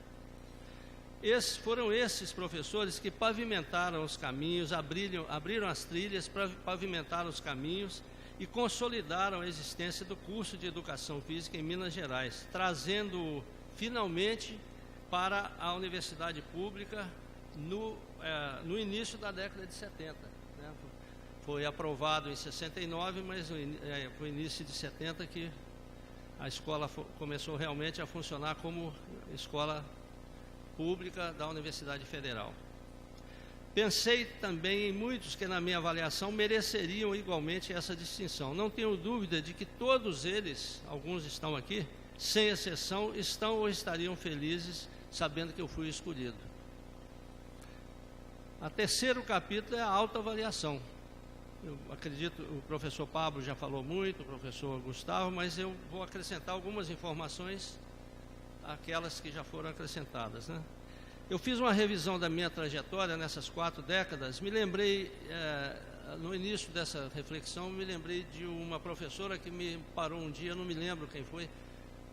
Foram esses professores que pavimentaram os caminhos, abriram as trilhas, pavimentaram os caminhos e consolidaram a existência do curso de Educação Física em Minas Gerais, trazendo-o finalmente para a universidade pública no início da década de 70. Né? Foi aprovado em 69, mas foi início de 70 que a escola começou realmente a funcionar como escola pública da Universidade Federal. Pensei também em muitos que, na minha avaliação, mereceriam igualmente essa distinção. Não tenho dúvida de que todos eles, alguns estão aqui, sem exceção, estão ou estariam felizes sabendo que eu fui escolhido. O terceiro capítulo é a autoavaliação. Eu acredito, o professor Pablo já falou muito, o professor Gustavo, mas eu vou acrescentar algumas informações àquelas que já foram acrescentadas, né? Eu fiz uma revisão da minha trajetória nessas 4 décadas, me lembrei, no início dessa reflexão, me lembrei de uma professora que me parou um dia, não me lembro quem foi,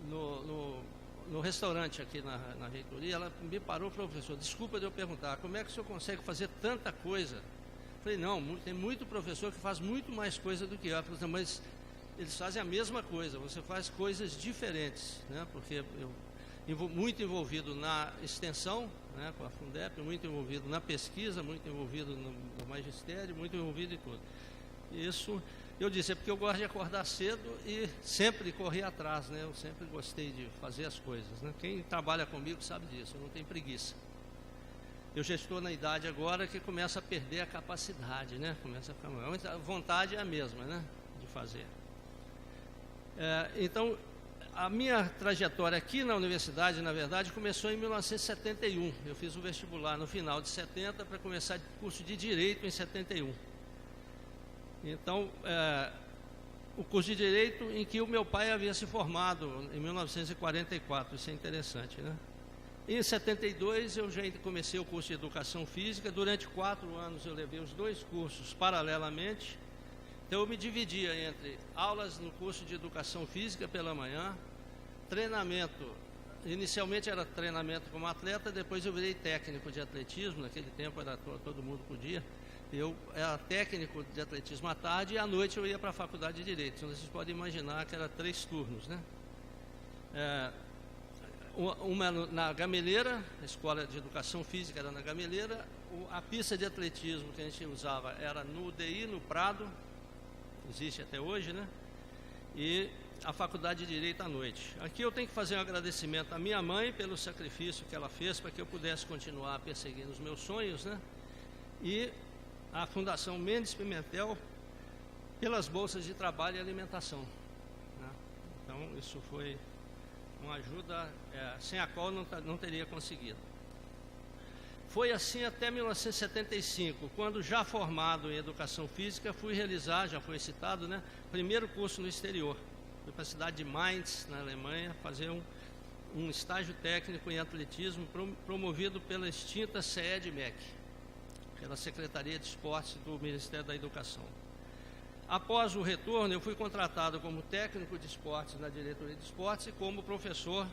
no restaurante aqui na reitoria. Ela me parou, professor, desculpa de eu perguntar, como é que o senhor consegue fazer tanta coisa? Eu falei, não, tem muito professor que faz muito mais coisa do que eu. Falei, mas eles fazem a mesma coisa, você faz coisas diferentes, né? Porque muito envolvido na extensão, né, com a Fundep, muito envolvido na pesquisa, muito envolvido no magistério, muito envolvido em tudo. Isso, eu disse, é porque eu gosto de acordar cedo e sempre correr atrás, né? Eu sempre gostei de fazer as coisas, né? Quem trabalha comigo sabe disso, eu não tenho preguiça. Eu já estou na idade agora que começa a perder a capacidade, né? Começa a ficar... A vontade é a mesma, né? De fazer. Então, a minha trajetória aqui na universidade, na verdade, começou em 1971. Eu fiz o vestibular no final de 70 para começar o curso de Direito em 71. Então, o curso de Direito em que o meu pai havia se formado em 1944. Isso é interessante, né? Em 72 eu já comecei o curso de Educação Física. Durante 4 anos eu levei os 2 cursos paralelamente. Então eu me dividia entre aulas no curso de Educação Física pela manhã, treinamento, inicialmente era treinamento como atleta, depois eu virei técnico de atletismo, naquele tempo era todo mundo podia. Eu era técnico de atletismo à tarde e à noite eu ia para a faculdade de Direito. Então vocês podem imaginar que era 3 turnos, né? Uma na Gameleira, a Escola de Educação Física era na Gameleira, a pista de atletismo que a gente usava era no UDI, no Prado, existe até hoje, né? E a faculdade de Direito à noite. Aqui eu tenho que fazer um agradecimento à minha mãe pelo sacrifício que ela fez para que eu pudesse continuar perseguindo os meus sonhos, né? E a Fundação Mendes Pimentel pelas bolsas de trabalho e alimentação, né? Então isso foi uma ajuda sem a qual não teria conseguido. Foi assim até 1975, quando já formado em Educação Física, fui realizar, já foi citado, né, primeiro curso no exterior. Fui para a cidade de Mainz, na Alemanha, fazer um estágio técnico em atletismo promovido pela extinta CEDMEC, pela Secretaria de Esportes do Ministério da Educação. Após o retorno, eu fui contratado como técnico de esportes na diretoria de esportes e como professor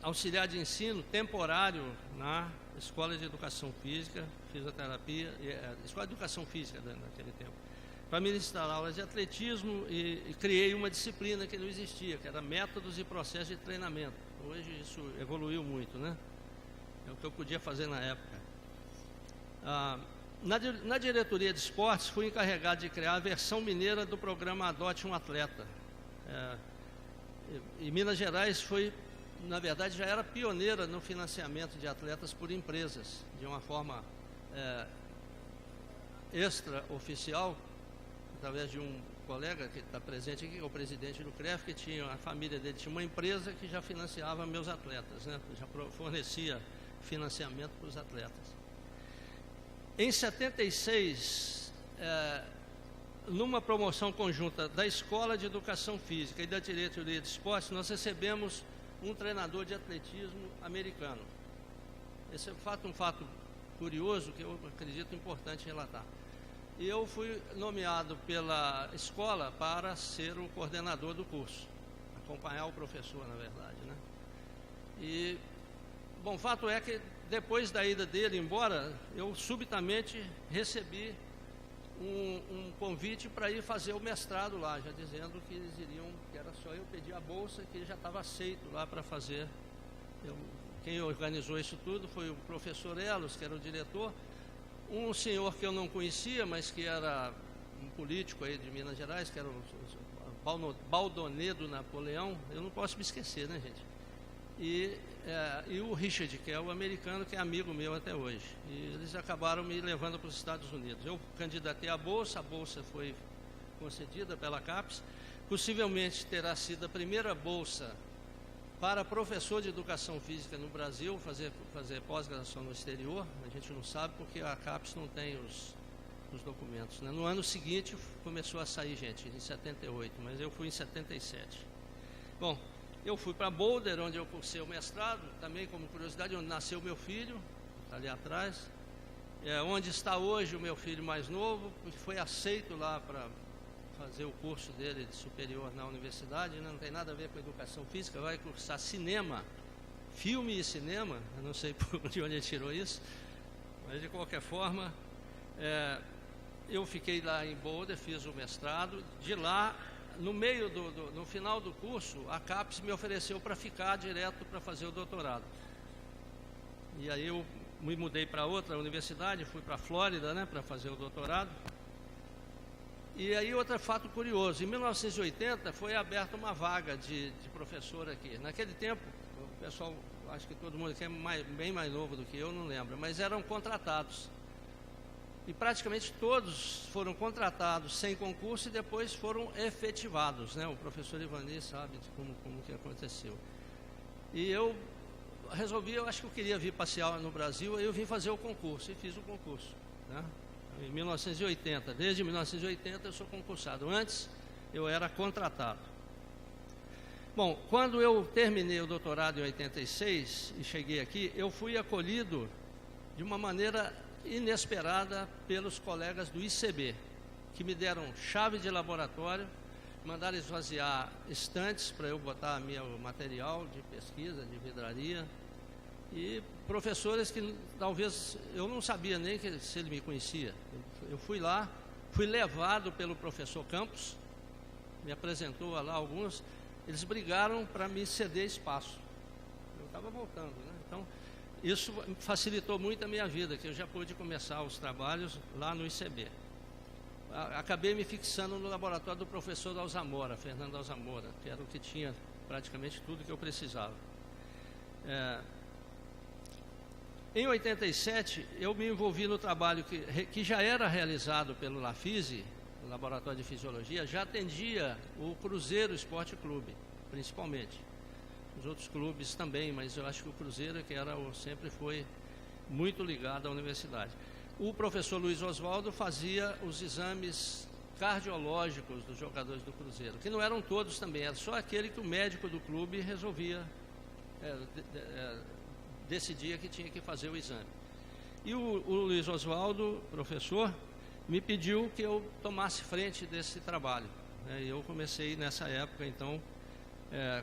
auxiliar de ensino temporário na Escola de Educação Física, Fisioterapia, Escola de Educação Física naquele tempo, para ministrar aulas de atletismo e criei uma disciplina que não existia, que era métodos e processos de treinamento. Hoje isso evoluiu muito, né? É o que eu podia fazer na época. Na diretoria de esportes, fui encarregado de criar a versão mineira do programa Adote um Atleta. E Minas Gerais foi, na verdade, já era pioneira no financiamento de atletas por empresas, de uma forma extraoficial, através de um colega que está presente aqui, que é o presidente do CREF, que tinha, a família dele tinha uma empresa que já financiava meus atletas, né? Já fornecia financiamento para os atletas. Em 76, numa promoção conjunta da Escola de Educação Física e da Diretoria de Esportes, nós recebemos um treinador de atletismo americano. Esse é um fato curioso que eu acredito importante relatar. E eu fui nomeado pela escola para ser o coordenador do curso, acompanhar o professor, na verdade, né? E, bom, o fato é que depois da ida dele embora, eu subitamente recebi um convite para ir fazer o mestrado lá, já dizendo que eles iriam, que era só eu pedir a bolsa, que já estava aceito lá para fazer. Quem organizou isso tudo foi o professor Elos, que era o diretor, um senhor que eu não conhecia, mas que era um político aí de Minas Gerais, que era o Baldonedo Napoleão, eu não posso me esquecer, né, gente? E o Richard, que é o americano, que é amigo meu até hoje. E eles acabaram me levando para os Estados Unidos. Eu candidatei a bolsa foi concedida pela CAPES. Possivelmente terá sido a primeira bolsa para professor de Educação Física no Brasil, fazer pós-graduação no exterior. A gente não sabe porque a CAPES não tem os documentos, né? No ano seguinte começou a sair gente, em 78, mas eu fui em 77. Bom, eu fui para Boulder, onde eu cursei o mestrado, também como curiosidade, onde nasceu meu filho, está ali atrás, onde está hoje o meu filho mais novo, que foi aceito lá para fazer o curso dele de superior na universidade, né? Não tem nada a ver com educação física, vai cursar cinema, filme e cinema, eu não sei de onde ele tirou isso, mas de qualquer forma, eu fiquei lá em Boulder, fiz o mestrado, de lá, no final do curso, a CAPES me ofereceu para ficar direto para fazer o doutorado. E aí eu me mudei para outra universidade, fui para a Flórida, né, para fazer o doutorado. E aí outro fato curioso, em 1980 foi aberta uma vaga de professor aqui. Naquele tempo, o pessoal, acho que todo mundo aqui é bem mais novo do que eu, não lembro, mas eram contratados. E praticamente todos foram contratados sem concurso e depois foram efetivados, né? O professor Ivani sabe como que aconteceu. E eu resolvi, eu acho que eu queria vir passear no Brasil, aí eu vim fazer o concurso e fiz o concurso, né? Em 1980, desde 1980 eu sou concursado. Antes eu era contratado. Bom, quando eu terminei o doutorado em 86 e cheguei aqui, eu fui acolhido de uma maneira inesperada pelos colegas do ICB, que me deram chave de laboratório, mandaram esvaziar estantes para eu botar meu material de pesquisa, de vidraria, e professores que talvez eu não sabia nem se ele me conhecia. Eu fui lá, fui levado pelo professor Campos, me apresentou lá alguns, eles brigaram para me ceder espaço. Eu estava voltando, né? Então, isso facilitou muito a minha vida, que eu já pude começar os trabalhos lá no ICB. Acabei me fixando no laboratório do professor Alzamora, Fernando Alzamora, que era o que tinha praticamente tudo que eu precisava. Em 87, eu me envolvi no trabalho que já era realizado pelo LAFISE, o Laboratório de Fisiologia, já atendia o Cruzeiro Esporte Clube, principalmente. Os outros clubes também, mas eu acho que o Cruzeiro é que sempre foi muito ligado à universidade. O professor Luiz Oswaldo fazia os exames cardiológicos dos jogadores do Cruzeiro, que não eram todos também, era só aquele que o médico do clube resolvia, decidia que tinha que fazer o exame. E o Luiz Oswaldo, professor, me pediu que eu tomasse frente desse trabalho. E eu comecei nessa época, então,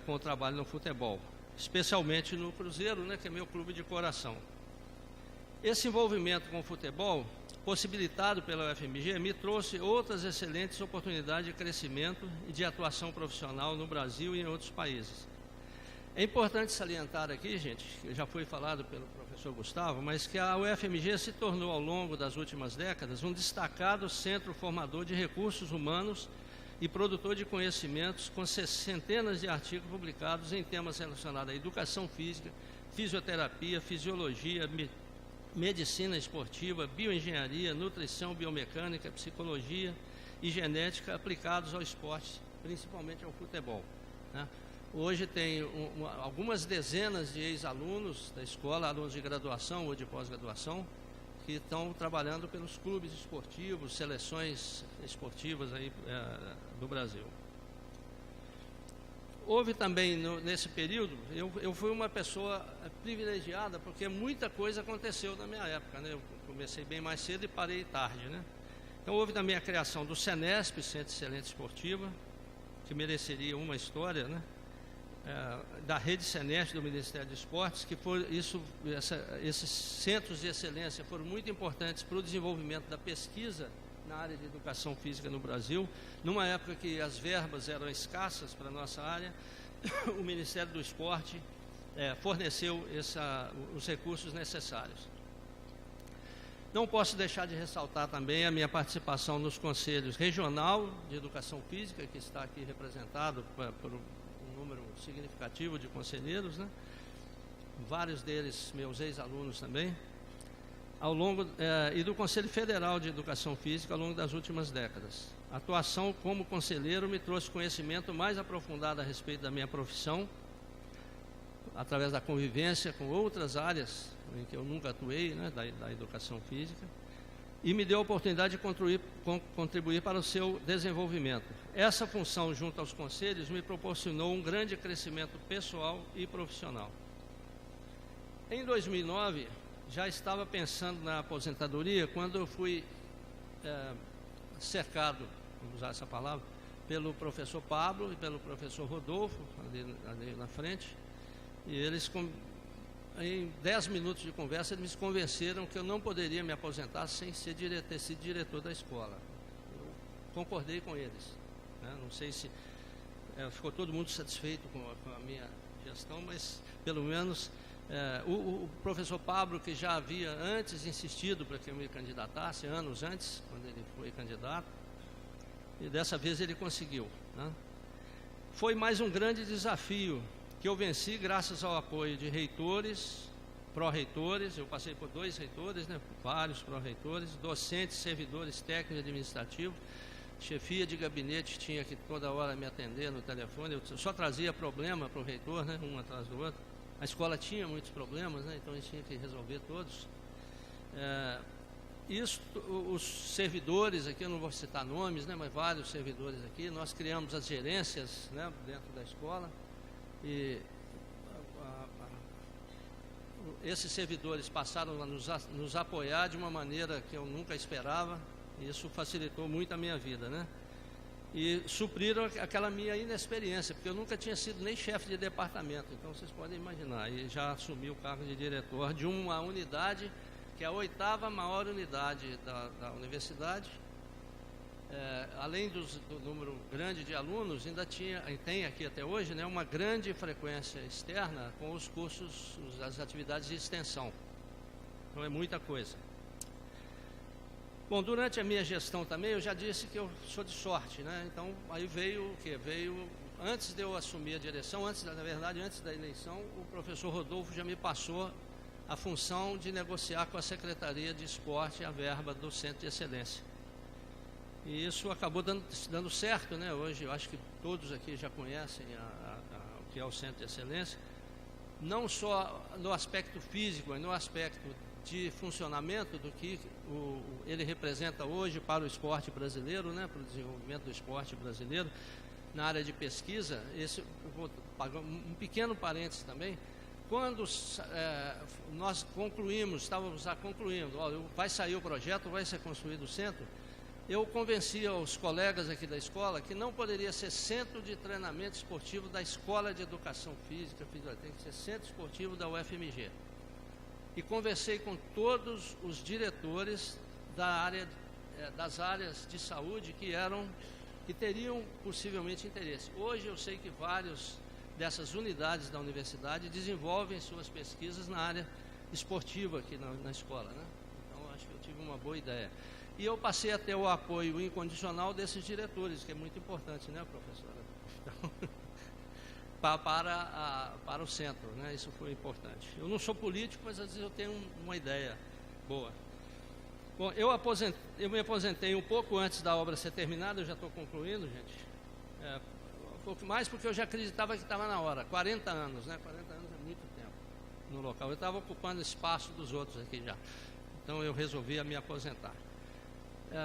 com o trabalho no futebol, especialmente no Cruzeiro, né, que é meu clube de coração. Esse envolvimento com o futebol, possibilitado pela UFMG, me trouxe outras excelentes oportunidades de crescimento e de atuação profissional no Brasil e em outros países. É importante salientar aqui, gente, que já foi falado pelo professor Gustavo, mas que a UFMG se tornou, ao longo das últimas décadas, um destacado centro formador de recursos humanos e produtor de conhecimentos, com centenas de artigos publicados em temas relacionados à educação física, fisioterapia, fisiologia, medicina esportiva, bioengenharia, nutrição, biomecânica, psicologia e genética aplicados ao esporte, principalmente ao futebol, né? Hoje tem algumas dezenas de ex-alunos da escola, alunos de graduação ou de pós-graduação, que estão trabalhando pelos clubes esportivos, seleções esportivas aí, do Brasil. Houve também, nesse período, eu fui uma pessoa privilegiada, porque muita coisa aconteceu na minha época, né? Eu comecei bem mais cedo e parei tarde, né? Então houve também a criação do SENESP, Centro de Excelência Esportiva, que mereceria uma história, né? Da Rede SENESP do Ministério dos Esportes, que esses centros de excelência foram muito importantes para o desenvolvimento da pesquisa na área de educação física no Brasil. Numa época que as verbas eram escassas para a nossa área, o Ministério do Esporte forneceu os recursos necessários. Não posso deixar de ressaltar também a minha participação nos conselhos regional de educação física, que está aqui representado por número significativo de conselheiros, né? Vários deles meus ex-alunos também, e do Conselho Federal de Educação Física ao longo das últimas décadas. A atuação como conselheiro me trouxe conhecimento mais aprofundado a respeito da minha profissão, através da convivência com outras áreas em que eu nunca atuei, né, da educação física, e me deu a oportunidade de contribuir para o seu desenvolvimento. Essa função junto aos conselhos me proporcionou um grande crescimento pessoal e profissional. Em 2009, já estava pensando na aposentadoria, quando eu fui cercado, vamos usar essa palavra, pelo professor Pablo e pelo professor Rodolfo, ali na frente, e eles, em 10 minutos de conversa, eles me convenceram que eu não poderia me aposentar sem ter sido diretor da escola. Eu concordei com eles, né? Não sei se ficou todo mundo satisfeito com a minha gestão, mas pelo menos o professor Pablo, que já havia antes insistido para que eu me candidatasse, anos antes, quando ele foi candidato, e dessa vez ele conseguiu, né? Foi mais um grande desafio que eu venci graças ao apoio de reitores, pró-reitores. Eu passei por 2 reitores, né, vários pró-reitores, docentes, servidores técnicos e administrativos, chefia de gabinete tinha que toda hora me atender no telefone. Eu só trazia problema para o reitor, né, um atrás do outro. A escola tinha muitos problemas, né, então a gente tinha que resolver todos. Os servidores aqui, eu não vou citar nomes, né, mas vários servidores aqui, nós criamos as gerências, né, dentro da escola. E esses servidores passaram a nos apoiar de uma maneira que eu nunca esperava, e isso facilitou muito a minha vida, né? E supriram aquela minha inexperiência, porque eu nunca tinha sido nem chefe de departamento, então vocês podem imaginar, e já assumi o cargo de diretor de uma unidade, que é a 8ª maior unidade da universidade. Além do número grande de alunos, ainda tem aqui até hoje, né, uma grande frequência externa com os cursos, as atividades de extensão. Então é muita coisa. Bom, durante a minha gestão também, eu já disse que eu sou de sorte, né? Então, aí veio o quê? Antes de eu assumir a direção, antes da eleição, o professor Rodolfo já me passou a função de negociar com a Secretaria de Esporte a verba do Centro de Excelência. E isso acabou dando certo, né? Hoje, eu acho que todos aqui já conhecem o que é o Centro de Excelência, não só no aspecto físico, mas no aspecto de funcionamento do que ele representa hoje para o esporte brasileiro, né, para o desenvolvimento do esporte brasileiro. Na área de pesquisa, eu vou pagar um pequeno parênteses também. Quando nós estávamos concluindo, vai sair o projeto, vai ser construído o centro, eu convenci os colegas aqui da escola que não poderia ser centro de treinamento esportivo da Escola de Educação Física, tem que ser centro esportivo da UFMG. E conversei com todos os diretores das áreas de saúde que teriam possivelmente interesse. Hoje eu sei que vários dessas unidades da universidade desenvolvem suas pesquisas na área esportiva aqui na escola, né? Então acho que eu tive uma boa ideia. E eu passei a ter o apoio incondicional desses diretores, que é muito importante, né, professora? Então, para o centro, né? Isso foi importante. Eu não sou político, mas às vezes eu tenho uma ideia boa. Bom, eu me aposentei um pouco antes da obra ser terminada, eu já estou concluindo, gente. Um pouco mais porque eu já acreditava que estava na hora. 40 anos, né? 40 anos é muito tempo no local. Eu estava ocupando espaço dos outros aqui já. Então eu resolvi me aposentar.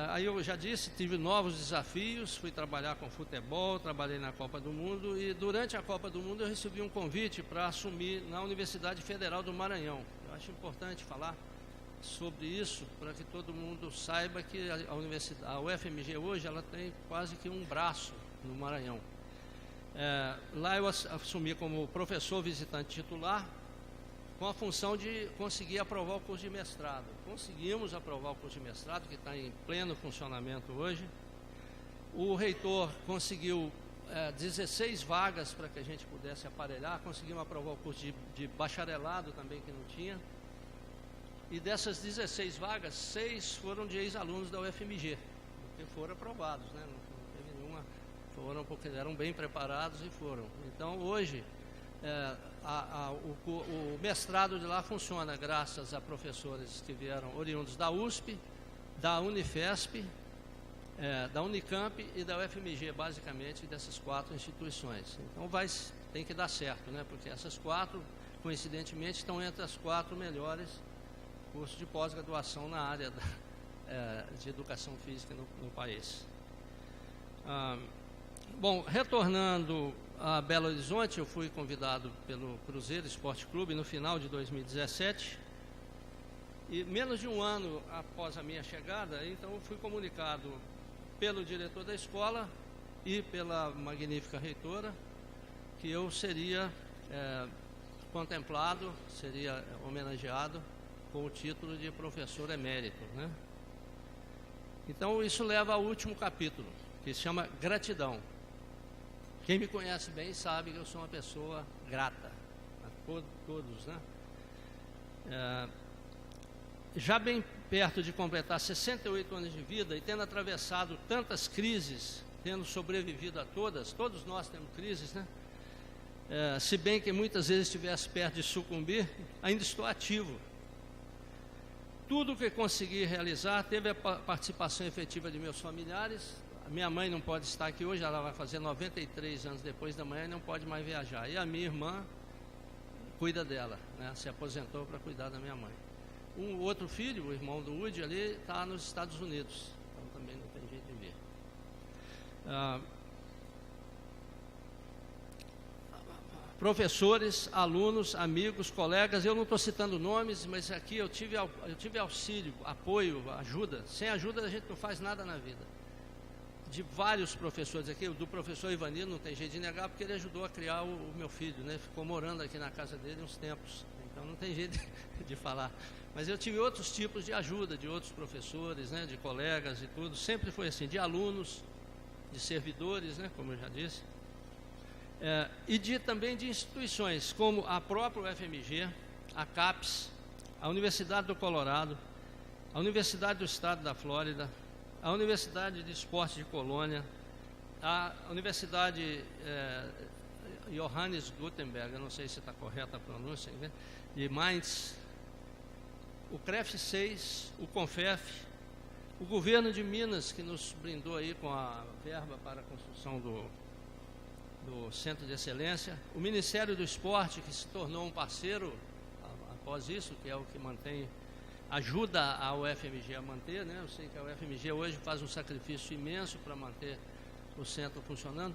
Aí eu já disse, tive novos desafios, fui trabalhar com futebol, trabalhei na Copa do Mundo e durante a Copa do Mundo eu recebi um convite para assumir na Universidade Federal do Maranhão. Eu acho importante falar sobre isso para que todo mundo saiba que a UFMG hoje ela tem quase que um braço no Maranhão. Lá eu assumi como professor visitante titular, com a função de conseguir aprovar o curso de mestrado. Conseguimos aprovar o curso de mestrado, que está em pleno funcionamento hoje. O reitor conseguiu 16 vagas para que a gente pudesse aparelhar. Conseguimos aprovar o curso de bacharelado também, que não tinha. E dessas 16 vagas, 6 foram de ex-alunos da UFMG, porque foram aprovados, né? Não teve nenhuma, foram porque eram bem preparados e foram. Então, hoje, o mestrado de lá funciona graças a professores que vieram oriundos da USP, da Unifesp, da Unicamp e da UFMG, basicamente, dessas 4 instituições. Então tem que dar certo, né? Porque essas 4, coincidentemente, estão entre as 4 melhores cursos de pós-graduação na área de educação física no país. Bom, retornando a Belo Horizonte, eu fui convidado pelo Cruzeiro Esporte Clube no final de 2017 e menos de um ano após a minha chegada, então eu fui comunicado pelo diretor da escola e pela magnífica reitora que eu seria contemplado, seria homenageado com o título de professor emérito, né? Então isso leva ao último capítulo, que se chama gratidão. Quem me conhece bem sabe que eu sou uma pessoa grata a todos, né? Já bem perto de completar 68 anos de vida e tendo atravessado tantas crises, tendo sobrevivido a todos nós temos crises, né? Se bem que muitas vezes estivesse perto de sucumbir, ainda estou ativo. Tudo que consegui realizar teve a participação efetiva de meus familiares. A minha mãe não pode estar aqui hoje, ela vai fazer 93 anos depois da manhã e não pode mais viajar. E a minha irmã cuida dela, né? Se aposentou para cuidar da minha mãe. Um outro filho, o irmão do Woody, ali está nos Estados Unidos, então também não tem jeito de vir. professores, alunos, amigos, colegas. Eu não estou citando nomes, mas aqui eu tive auxílio, apoio, ajuda. Sem ajuda a gente não faz nada na vida. De vários professores aqui, do professor Ivanir, não tem jeito de negar, porque ele ajudou a criar o meu filho, né? Ficou morando aqui na casa dele uns tempos, então não tem jeito de falar. Mas eu tive outros tipos de ajuda, de outros professores, né? De colegas e tudo, sempre foi assim, de alunos, de servidores, né? Como eu já disse, e também de instituições, como a própria UFMG, a CAPES, a Universidade do Colorado, a Universidade do Estado da Flórida, a Universidade de Esporte de Colônia, a Universidade Johannes Gutenberg, eu não sei se está correta a pronúncia, né? De Mainz, o CREF 6, o CONFEF, o governo de Minas, que nos brindou aí com a verba para a construção do Centro de Excelência, o Ministério do Esporte, que se tornou um parceiro após isso, que é o que ajuda a UFMG a manter, né? Eu sei que a UFMG hoje faz um sacrifício imenso para manter o centro funcionando.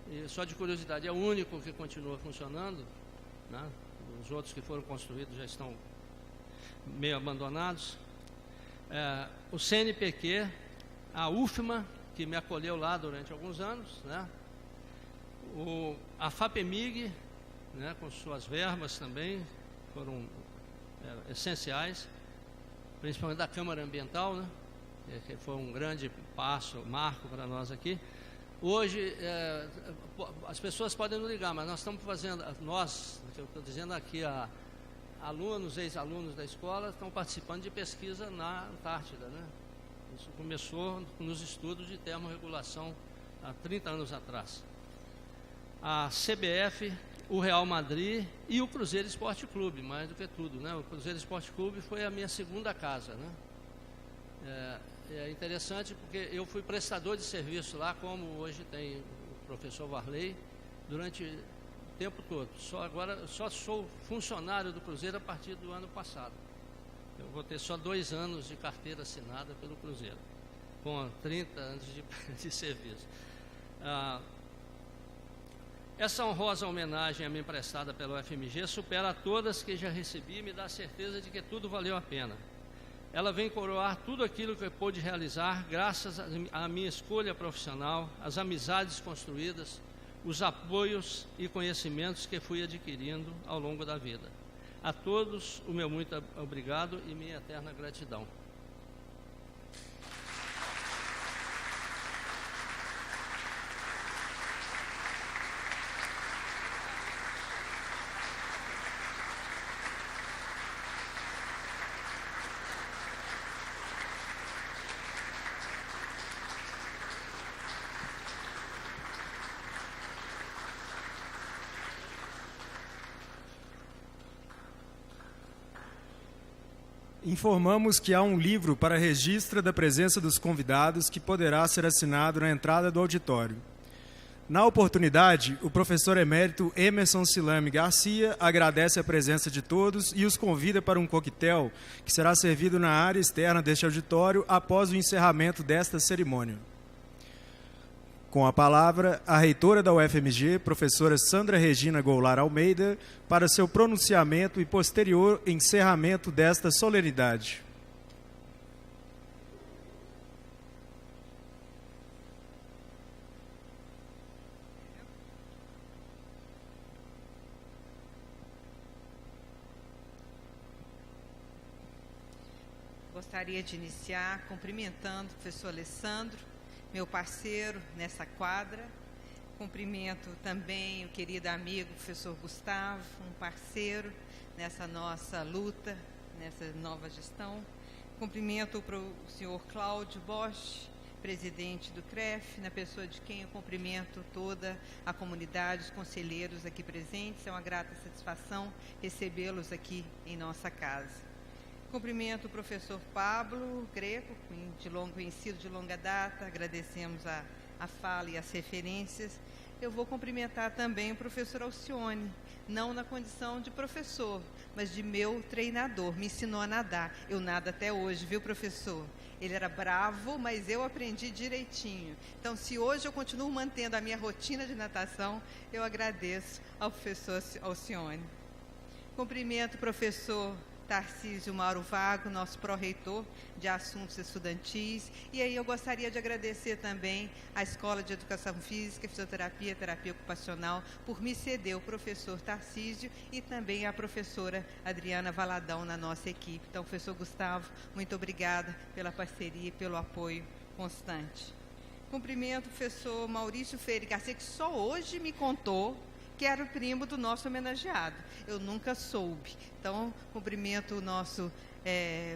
E só de curiosidade, é o único que continua funcionando, né? Os outros que foram construídos já estão meio abandonados. O CNPq, a UFMA, que me acolheu lá durante alguns anos, né? A FAPEMIG, né? Com suas verbas também, foram essenciais, principalmente da Câmara Ambiental, né? Que foi um grande marco para nós aqui. Hoje, as pessoas podem não ligar, mas nós estamos fazendo, que eu estou dizendo aqui, alunos, ex-alunos da escola, estão participando de pesquisa na Antártida, né? Isso começou nos estudos de termorregulação há 30 anos atrás. A CBF, o Real Madrid e o Cruzeiro Esporte Clube, mais do que tudo, né? O Cruzeiro Esporte Clube foi a minha segunda casa, né? É interessante porque eu fui prestador de serviço lá, como hoje tem o professor Varley, durante o tempo todo. Só sou funcionário do Cruzeiro a partir do ano passado. Eu vou ter só 2 anos de carteira assinada pelo Cruzeiro, com 30 anos de serviço. Essa honrosa homenagem a mim prestada pela UFMG supera todas que já recebi e me dá a certeza de que tudo valeu a pena. Ela vem coroar tudo aquilo que eu pude realizar graças à minha escolha profissional, às amizades construídas, os apoios e conhecimentos que fui adquirindo ao longo da vida. A todos, o meu muito obrigado e minha eterna gratidão. Informamos que há um livro para registro da presença dos convidados que poderá ser assinado na entrada do auditório. Na oportunidade, o professor emérito Emerson Silame Garcia agradece a presença de todos e os convida para um coquetel que será servido na área externa deste auditório após o encerramento desta cerimônia. Com a palavra, a reitora da UFMG, professora Sandra Regina Goulart Almeida, para seu pronunciamento e posterior encerramento desta solenidade. Gostaria de iniciar cumprimentando o professor Alessandro, meu parceiro nessa quadra. Cumprimento também o querido amigo professor Gustavo, um parceiro nessa nossa luta, nessa nova gestão. Cumprimento o senhor Cláudio Bosch, presidente do CREF, na pessoa de quem eu cumprimento toda a comunidade, os conselheiros aqui presentes. É uma grata satisfação recebê-los aqui em nossa casa. Cumprimento o professor Pablo Greco, conhecido de longa data, agradecemos a fala e as referências. Eu vou cumprimentar também o professor Alcione, não na condição de professor, mas de meu treinador. Me ensinou a nadar. Eu nado até hoje, viu, professor? Ele era bravo, mas eu aprendi direitinho. Então, se hoje eu continuo mantendo a minha rotina de natação, eu agradeço ao professor Alcione. Cumprimento o professor Tarcísio Mauro Vago, nosso pró-reitor de Assuntos Estudantis. E aí eu gostaria de agradecer também à Escola de Educação Física, Fisioterapia e Terapia Ocupacional por me ceder o professor Tarcísio e também a professora Adriana Valadão na nossa equipe. Então, professor Gustavo, muito obrigada pela parceria e pelo apoio constante. Cumprimento o professor Maurício Freire Garcia, que só hoje me contou que era o primo do nosso homenageado. Eu nunca soube. Então, cumprimento o nosso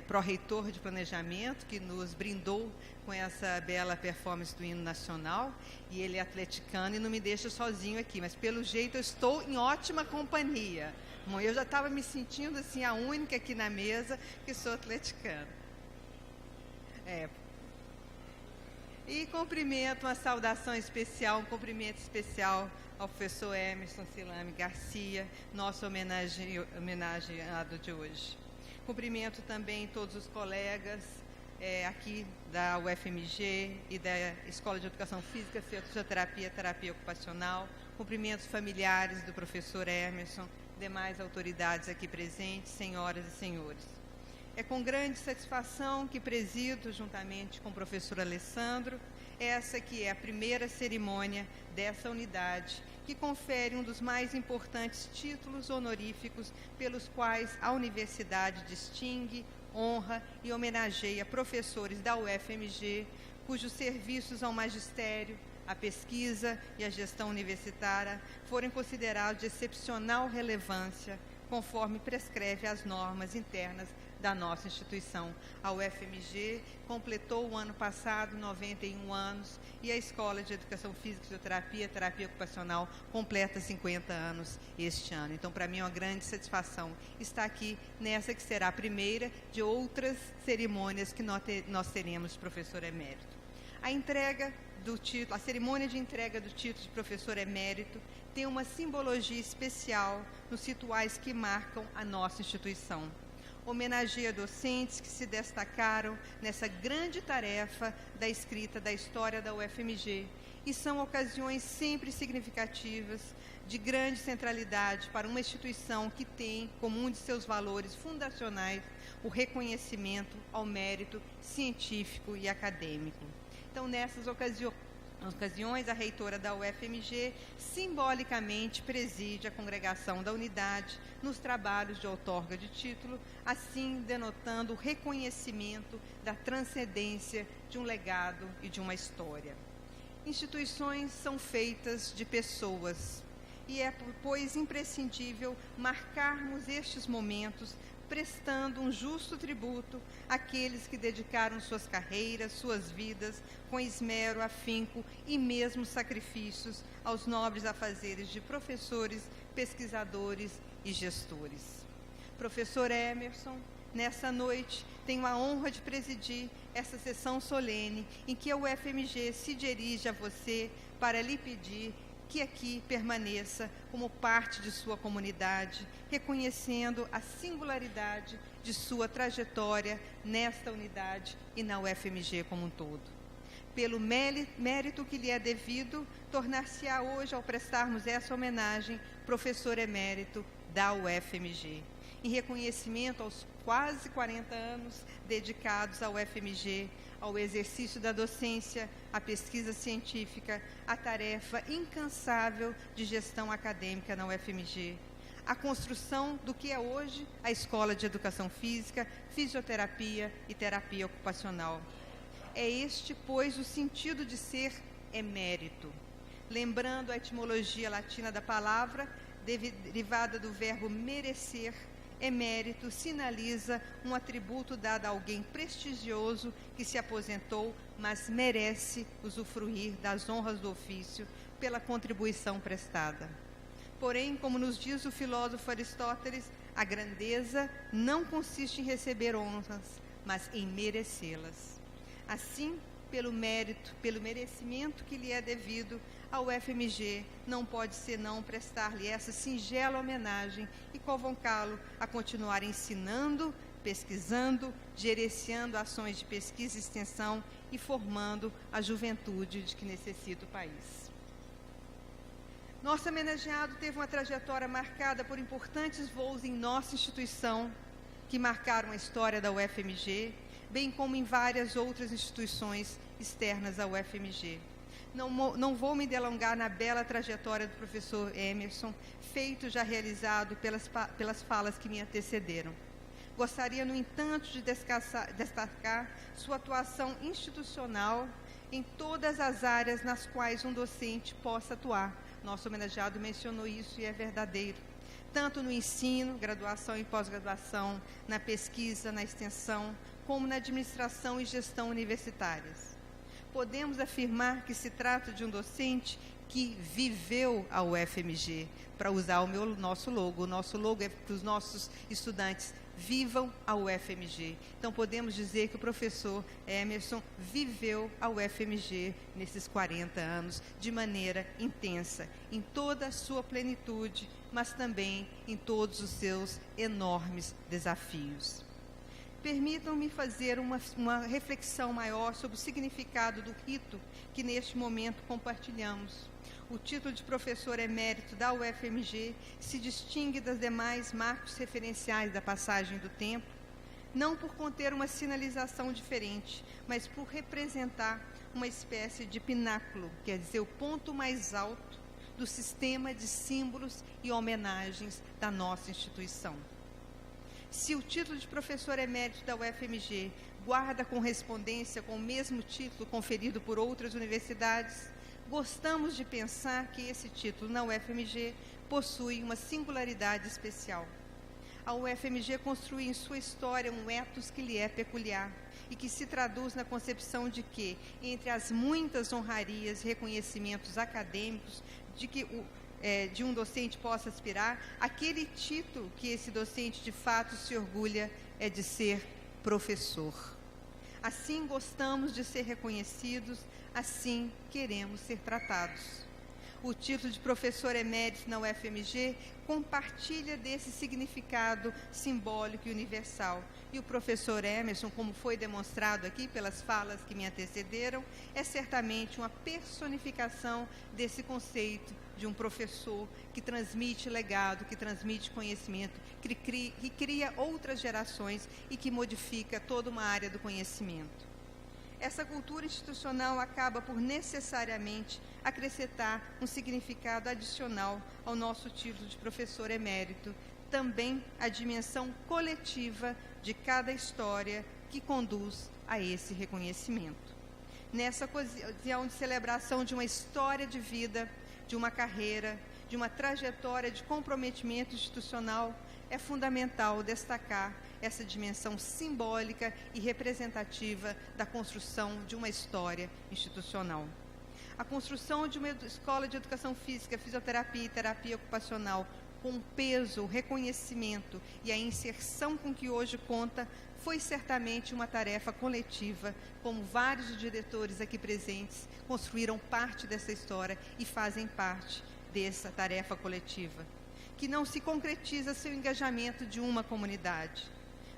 pró-reitor de planejamento, que nos brindou com essa bela performance do hino nacional, e ele é atleticano e não me deixa sozinho aqui, mas pelo jeito eu estou em ótima companhia. Bom, eu já estava me sentindo assim, a única aqui na mesa que sou atleticana. E cumprimento, uma saudação especial, um cumprimento especial ao professor Emerson Silame Garcia, nosso homenageado de hoje. Cumprimento também todos os colegas aqui da UFMG e da Escola de Educação Física, Fisioterapia e Terapia Ocupacional. Cumprimentos familiares do professor Emerson, demais autoridades aqui presentes, senhoras e senhores. É com grande satisfação que presido, juntamente com o professor Alessandro, essa que é a primeira cerimônia dessa unidade, que confere um dos mais importantes títulos honoríficos pelos quais a universidade distingue, honra e homenageia professores da UFMG, cujos serviços ao magistério, a pesquisa e a gestão universitária foram considerados de excepcional relevância, conforme prescreve as normas internas da nossa instituição. A UFMG completou o ano passado 91 anos e a Escola de Educação Física, Fisioterapia e Terapia Ocupacional completa 50 anos este ano. Então, para mim é uma grande satisfação estar aqui nessa que será a primeira de outras cerimônias que nós teremos, professor emérito. A entrega do título, a cerimônia de entrega do título de professor emérito tem uma simbologia especial nos rituais que marcam a nossa instituição. Homenageia docentes que se destacaram nessa grande tarefa da escrita da história da UFMG e são ocasiões sempre significativas de grande centralidade para uma instituição que tem como um de seus valores fundacionais o reconhecimento ao mérito científico e acadêmico. Então, nessas ocasiões, a reitora da UFMG simbolicamente preside a congregação da unidade nos trabalhos de outorga de título, assim denotando o reconhecimento da transcendência de um legado e de uma história. Instituições são feitas de pessoas e é, pois, imprescindível marcarmos estes momentos prestando um justo tributo àqueles que dedicaram suas carreiras, suas vidas, com esmero, afinco e mesmo sacrifícios aos nobres afazeres de professores, pesquisadores e gestores. Professor Emerson, nessa noite tenho a honra de presidir essa sessão solene em que a UFMG se dirige a você para lhe pedir que aqui permaneça como parte de sua comunidade, reconhecendo a singularidade de sua trajetória nesta unidade e na UFMG como um todo. Pelo mérito que lhe é devido, tornar-se-á hoje, ao prestarmos essa homenagem, professor emérito da UFMG. Em reconhecimento aos quase 40 anos dedicados à UFMG, ao exercício da docência, à pesquisa científica, à tarefa incansável de gestão acadêmica na UFMG, à construção do que é hoje a Escola de Educação Física, Fisioterapia e Terapia Ocupacional. É este, pois, o sentido de ser emérito. Lembrando a etimologia latina da palavra, derivada do verbo merecer, emérito sinaliza um atributo dado a alguém prestigioso que se aposentou, mas merece usufruir das honras do ofício pela contribuição prestada. Porém, como nos diz o filósofo Aristóteles, a grandeza não consiste em receber honras, mas em merecê-las. Assim, pelo mérito, pelo merecimento que lhe é devido, a UFMG não pode senão prestar-lhe essa singela homenagem e convocá-lo a continuar ensinando, pesquisando, gerenciando ações de pesquisa e extensão e formando a juventude de que necessita o país. Nosso homenageado teve uma trajetória marcada por importantes voos em nossa instituição, que marcaram a história da UFMG, bem como em várias outras instituições externas à UFMG. Não vou me delongar na bela trajetória do professor Emerson, feito já realizado pelas falas que me antecederam. Gostaria, no entanto, de destacar sua atuação institucional em todas as áreas nas quais um docente possa atuar. Nosso homenageado mencionou isso e é verdadeiro. Tanto no ensino, graduação e pós-graduação, na pesquisa, na extensão, como na administração e gestão universitárias. Podemos afirmar que se trata de um docente que viveu a UFMG, para usar o nosso logo. O nosso logo é para os nossos estudantes: vivam a UFMG. Então, podemos dizer que o professor Emerson viveu a UFMG nesses 40 anos de maneira intensa, em toda a sua plenitude, mas também em todos os seus enormes desafios. Permitam-me fazer uma reflexão maior sobre o significado do rito que neste momento compartilhamos. O título de professor emérito da UFMG se distingue das demais marcos referenciais da passagem do tempo, não por conter uma sinalização diferente, mas por representar uma espécie de pináculo, quer dizer, o ponto mais alto do sistema de símbolos e homenagens da nossa instituição. Se o título de professor emérito da UFMG guarda correspondência com o mesmo título conferido por outras universidades, gostamos de pensar que esse título na UFMG possui uma singularidade especial. A UFMG construiu em sua história um ethos que lhe é peculiar e que se traduz na concepção de que, entre as muitas honrarias e reconhecimentos acadêmicos de um docente possa aspirar, aquele título que esse docente de fato se orgulha é de ser professor. Assim gostamos de ser reconhecidos, assim queremos ser tratados. O título de professor emérito na UFMG compartilha desse significado simbólico e universal. E o professor Emerson, como foi demonstrado aqui pelas falas que me antecederam, é certamente uma personificação desse conceito de um professor que transmite legado, que transmite conhecimento, que cria outras gerações e que modifica toda uma área do conhecimento. Essa cultura institucional acaba por necessariamente acrescentar um significado adicional ao nosso título de professor emérito, também a dimensão coletiva de cada história que conduz a esse reconhecimento. Nessa ocasião de celebração de uma história de vida, de uma carreira, de uma trajetória de comprometimento institucional, é fundamental destacar essa dimensão simbólica e representativa da construção de uma história institucional. A construção de uma escola de educação física, fisioterapia e terapia ocupacional com o peso, o reconhecimento e a inserção com que hoje conta foi certamente uma tarefa coletiva, como vários diretores aqui presentes construíram parte dessa história e fazem parte dessa tarefa coletiva, que não se concretiza sem o engajamento de uma comunidade.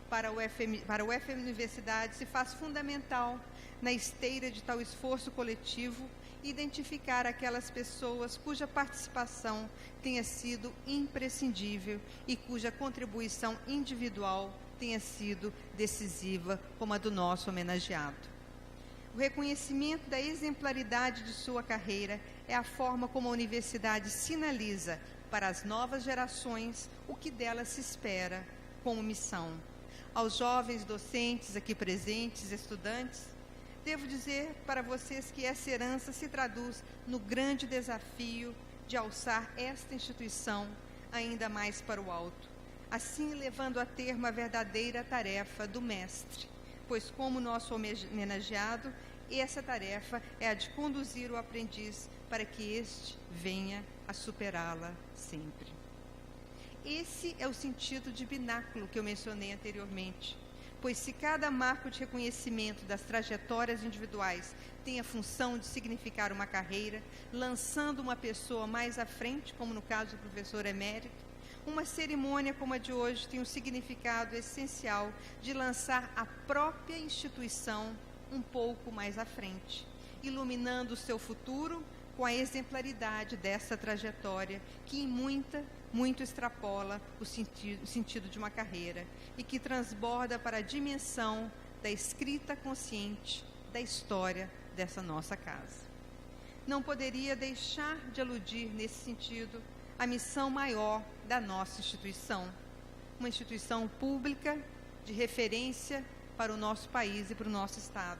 Para a UFM Universidade se faz fundamental, na esteira de tal esforço coletivo, identificar aquelas pessoas cuja participação tenha sido imprescindível e cuja contribuição individual tenha sido decisiva, como a do nosso homenageado. O reconhecimento da exemplaridade de sua carreira é a forma como a universidade sinaliza para as novas gerações o que dela se espera como missão. Aos jovens docentes aqui presentes, estudantes, devo dizer para vocês que essa herança se traduz no grande desafio de alçar esta instituição ainda mais para o alto, assim levando a termo a verdadeira tarefa do mestre, pois, como nosso homenageado, essa tarefa é a de conduzir o aprendiz para que este venha a superá-la sempre. Esse é o sentido de bináculo que eu mencionei anteriormente. pois se cada marco de reconhecimento das trajetórias individuais tem a função de significar uma carreira, lançando uma pessoa mais à frente, como no caso do professor emérito, uma cerimônia como a de hoje tem um significado essencial de lançar a própria instituição um pouco mais à frente, iluminando o seu futuro com a exemplaridade dessa trajetória que em muito extrapola o sentido de uma carreira e que transborda para a dimensão da escrita consciente da história dessa nossa casa. Não poderia deixar de aludir nesse sentido a missão maior da nossa instituição, uma instituição pública de referência para o nosso país e para o nosso Estado.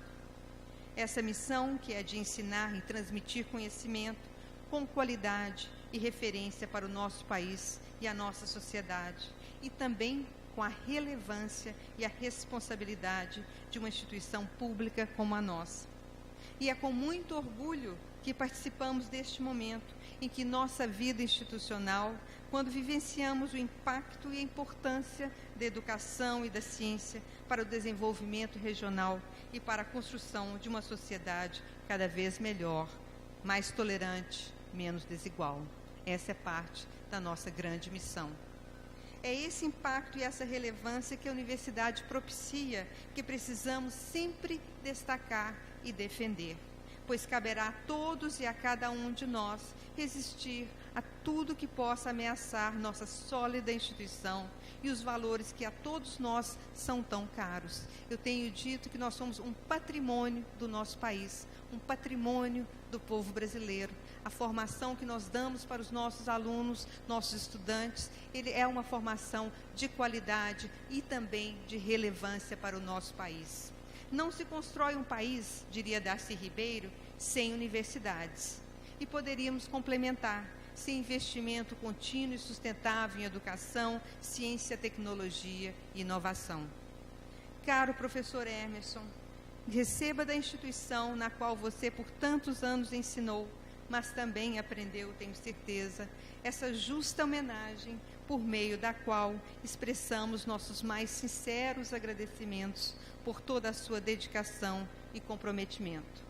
Essa missão, que é de ensinar e transmitir conhecimento com qualidade e referência para o nosso país e a nossa sociedade, e também com a relevância e a responsabilidade de uma instituição pública como a nossa. E é com muito orgulho que participamos deste momento em que nossa vida institucional, quando vivenciamos o impacto e a importância da educação e da ciência para o desenvolvimento regional e para a construção de uma sociedade cada vez melhor, mais tolerante, menos desigual. Essa é parte da nossa grande missão. É esse impacto e essa relevância que a universidade propicia, que precisamos sempre destacar e defender, pois caberá a todos e a cada um de nós resistir a tudo que possa ameaçar nossa sólida instituição e os valores que a todos nós são tão caros. Eu tenho dito que nós somos um patrimônio do nosso país, um patrimônio do povo brasileiro. A formação que nós damos para os nossos alunos, nossos estudantes, ele é uma formação de qualidade e também de relevância para o nosso país. Não se constrói um país, diria Darcy Ribeiro, sem universidades. E poderíamos complementar, sem investimento contínuo e sustentável em educação, ciência, tecnologia e inovação. Caro professor Emerson, receba da instituição na qual você por tantos anos ensinou, mas também aprendeu, tenho certeza, essa justa homenagem por meio da qual expressamos nossos mais sinceros agradecimentos por toda a sua dedicação e comprometimento.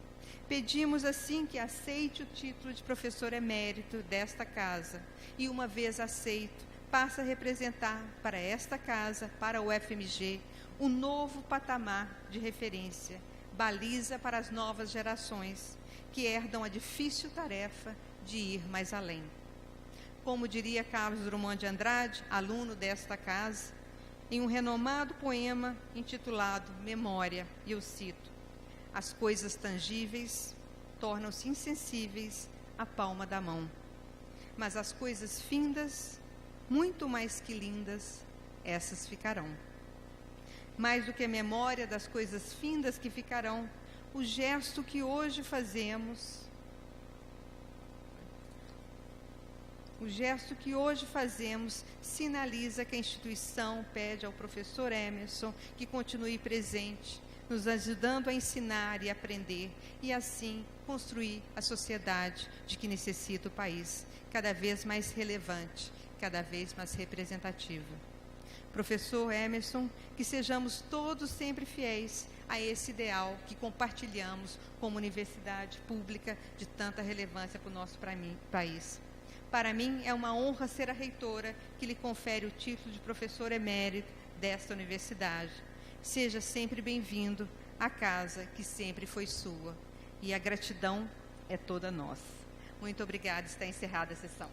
Pedimos assim que aceite o título de professor emérito desta casa e, uma vez aceito, passe a representar para esta casa, para o UFMG, um novo patamar de referência, baliza para as novas gerações, que herdam a difícil tarefa de ir mais além. Como diria Carlos Drummond de Andrade, aluno desta casa, em um renomado poema intitulado Memória, e eu cito: as coisas tangíveis tornam-se insensíveis à palma da mão, mas as coisas findas, muito mais que lindas, essas ficarão. Mais do que a memória das coisas findas que ficarão, o gesto que hoje fazemos, sinaliza que a instituição pede ao professor Emerson que continue presente, nos ajudando a ensinar e aprender, e assim construir a sociedade de que necessita o país, cada vez mais relevante, cada vez mais representativa. Professor Emerson, que sejamos todos sempre fiéis a esse ideal que compartilhamos como universidade pública de tanta relevância para o nosso país. Para mim, é uma honra ser a reitora que lhe confere o título de professor emérito desta universidade. Seja sempre bem-vindo à casa que sempre foi sua. E a gratidão é toda nossa. Muito obrigada, está encerrada a sessão.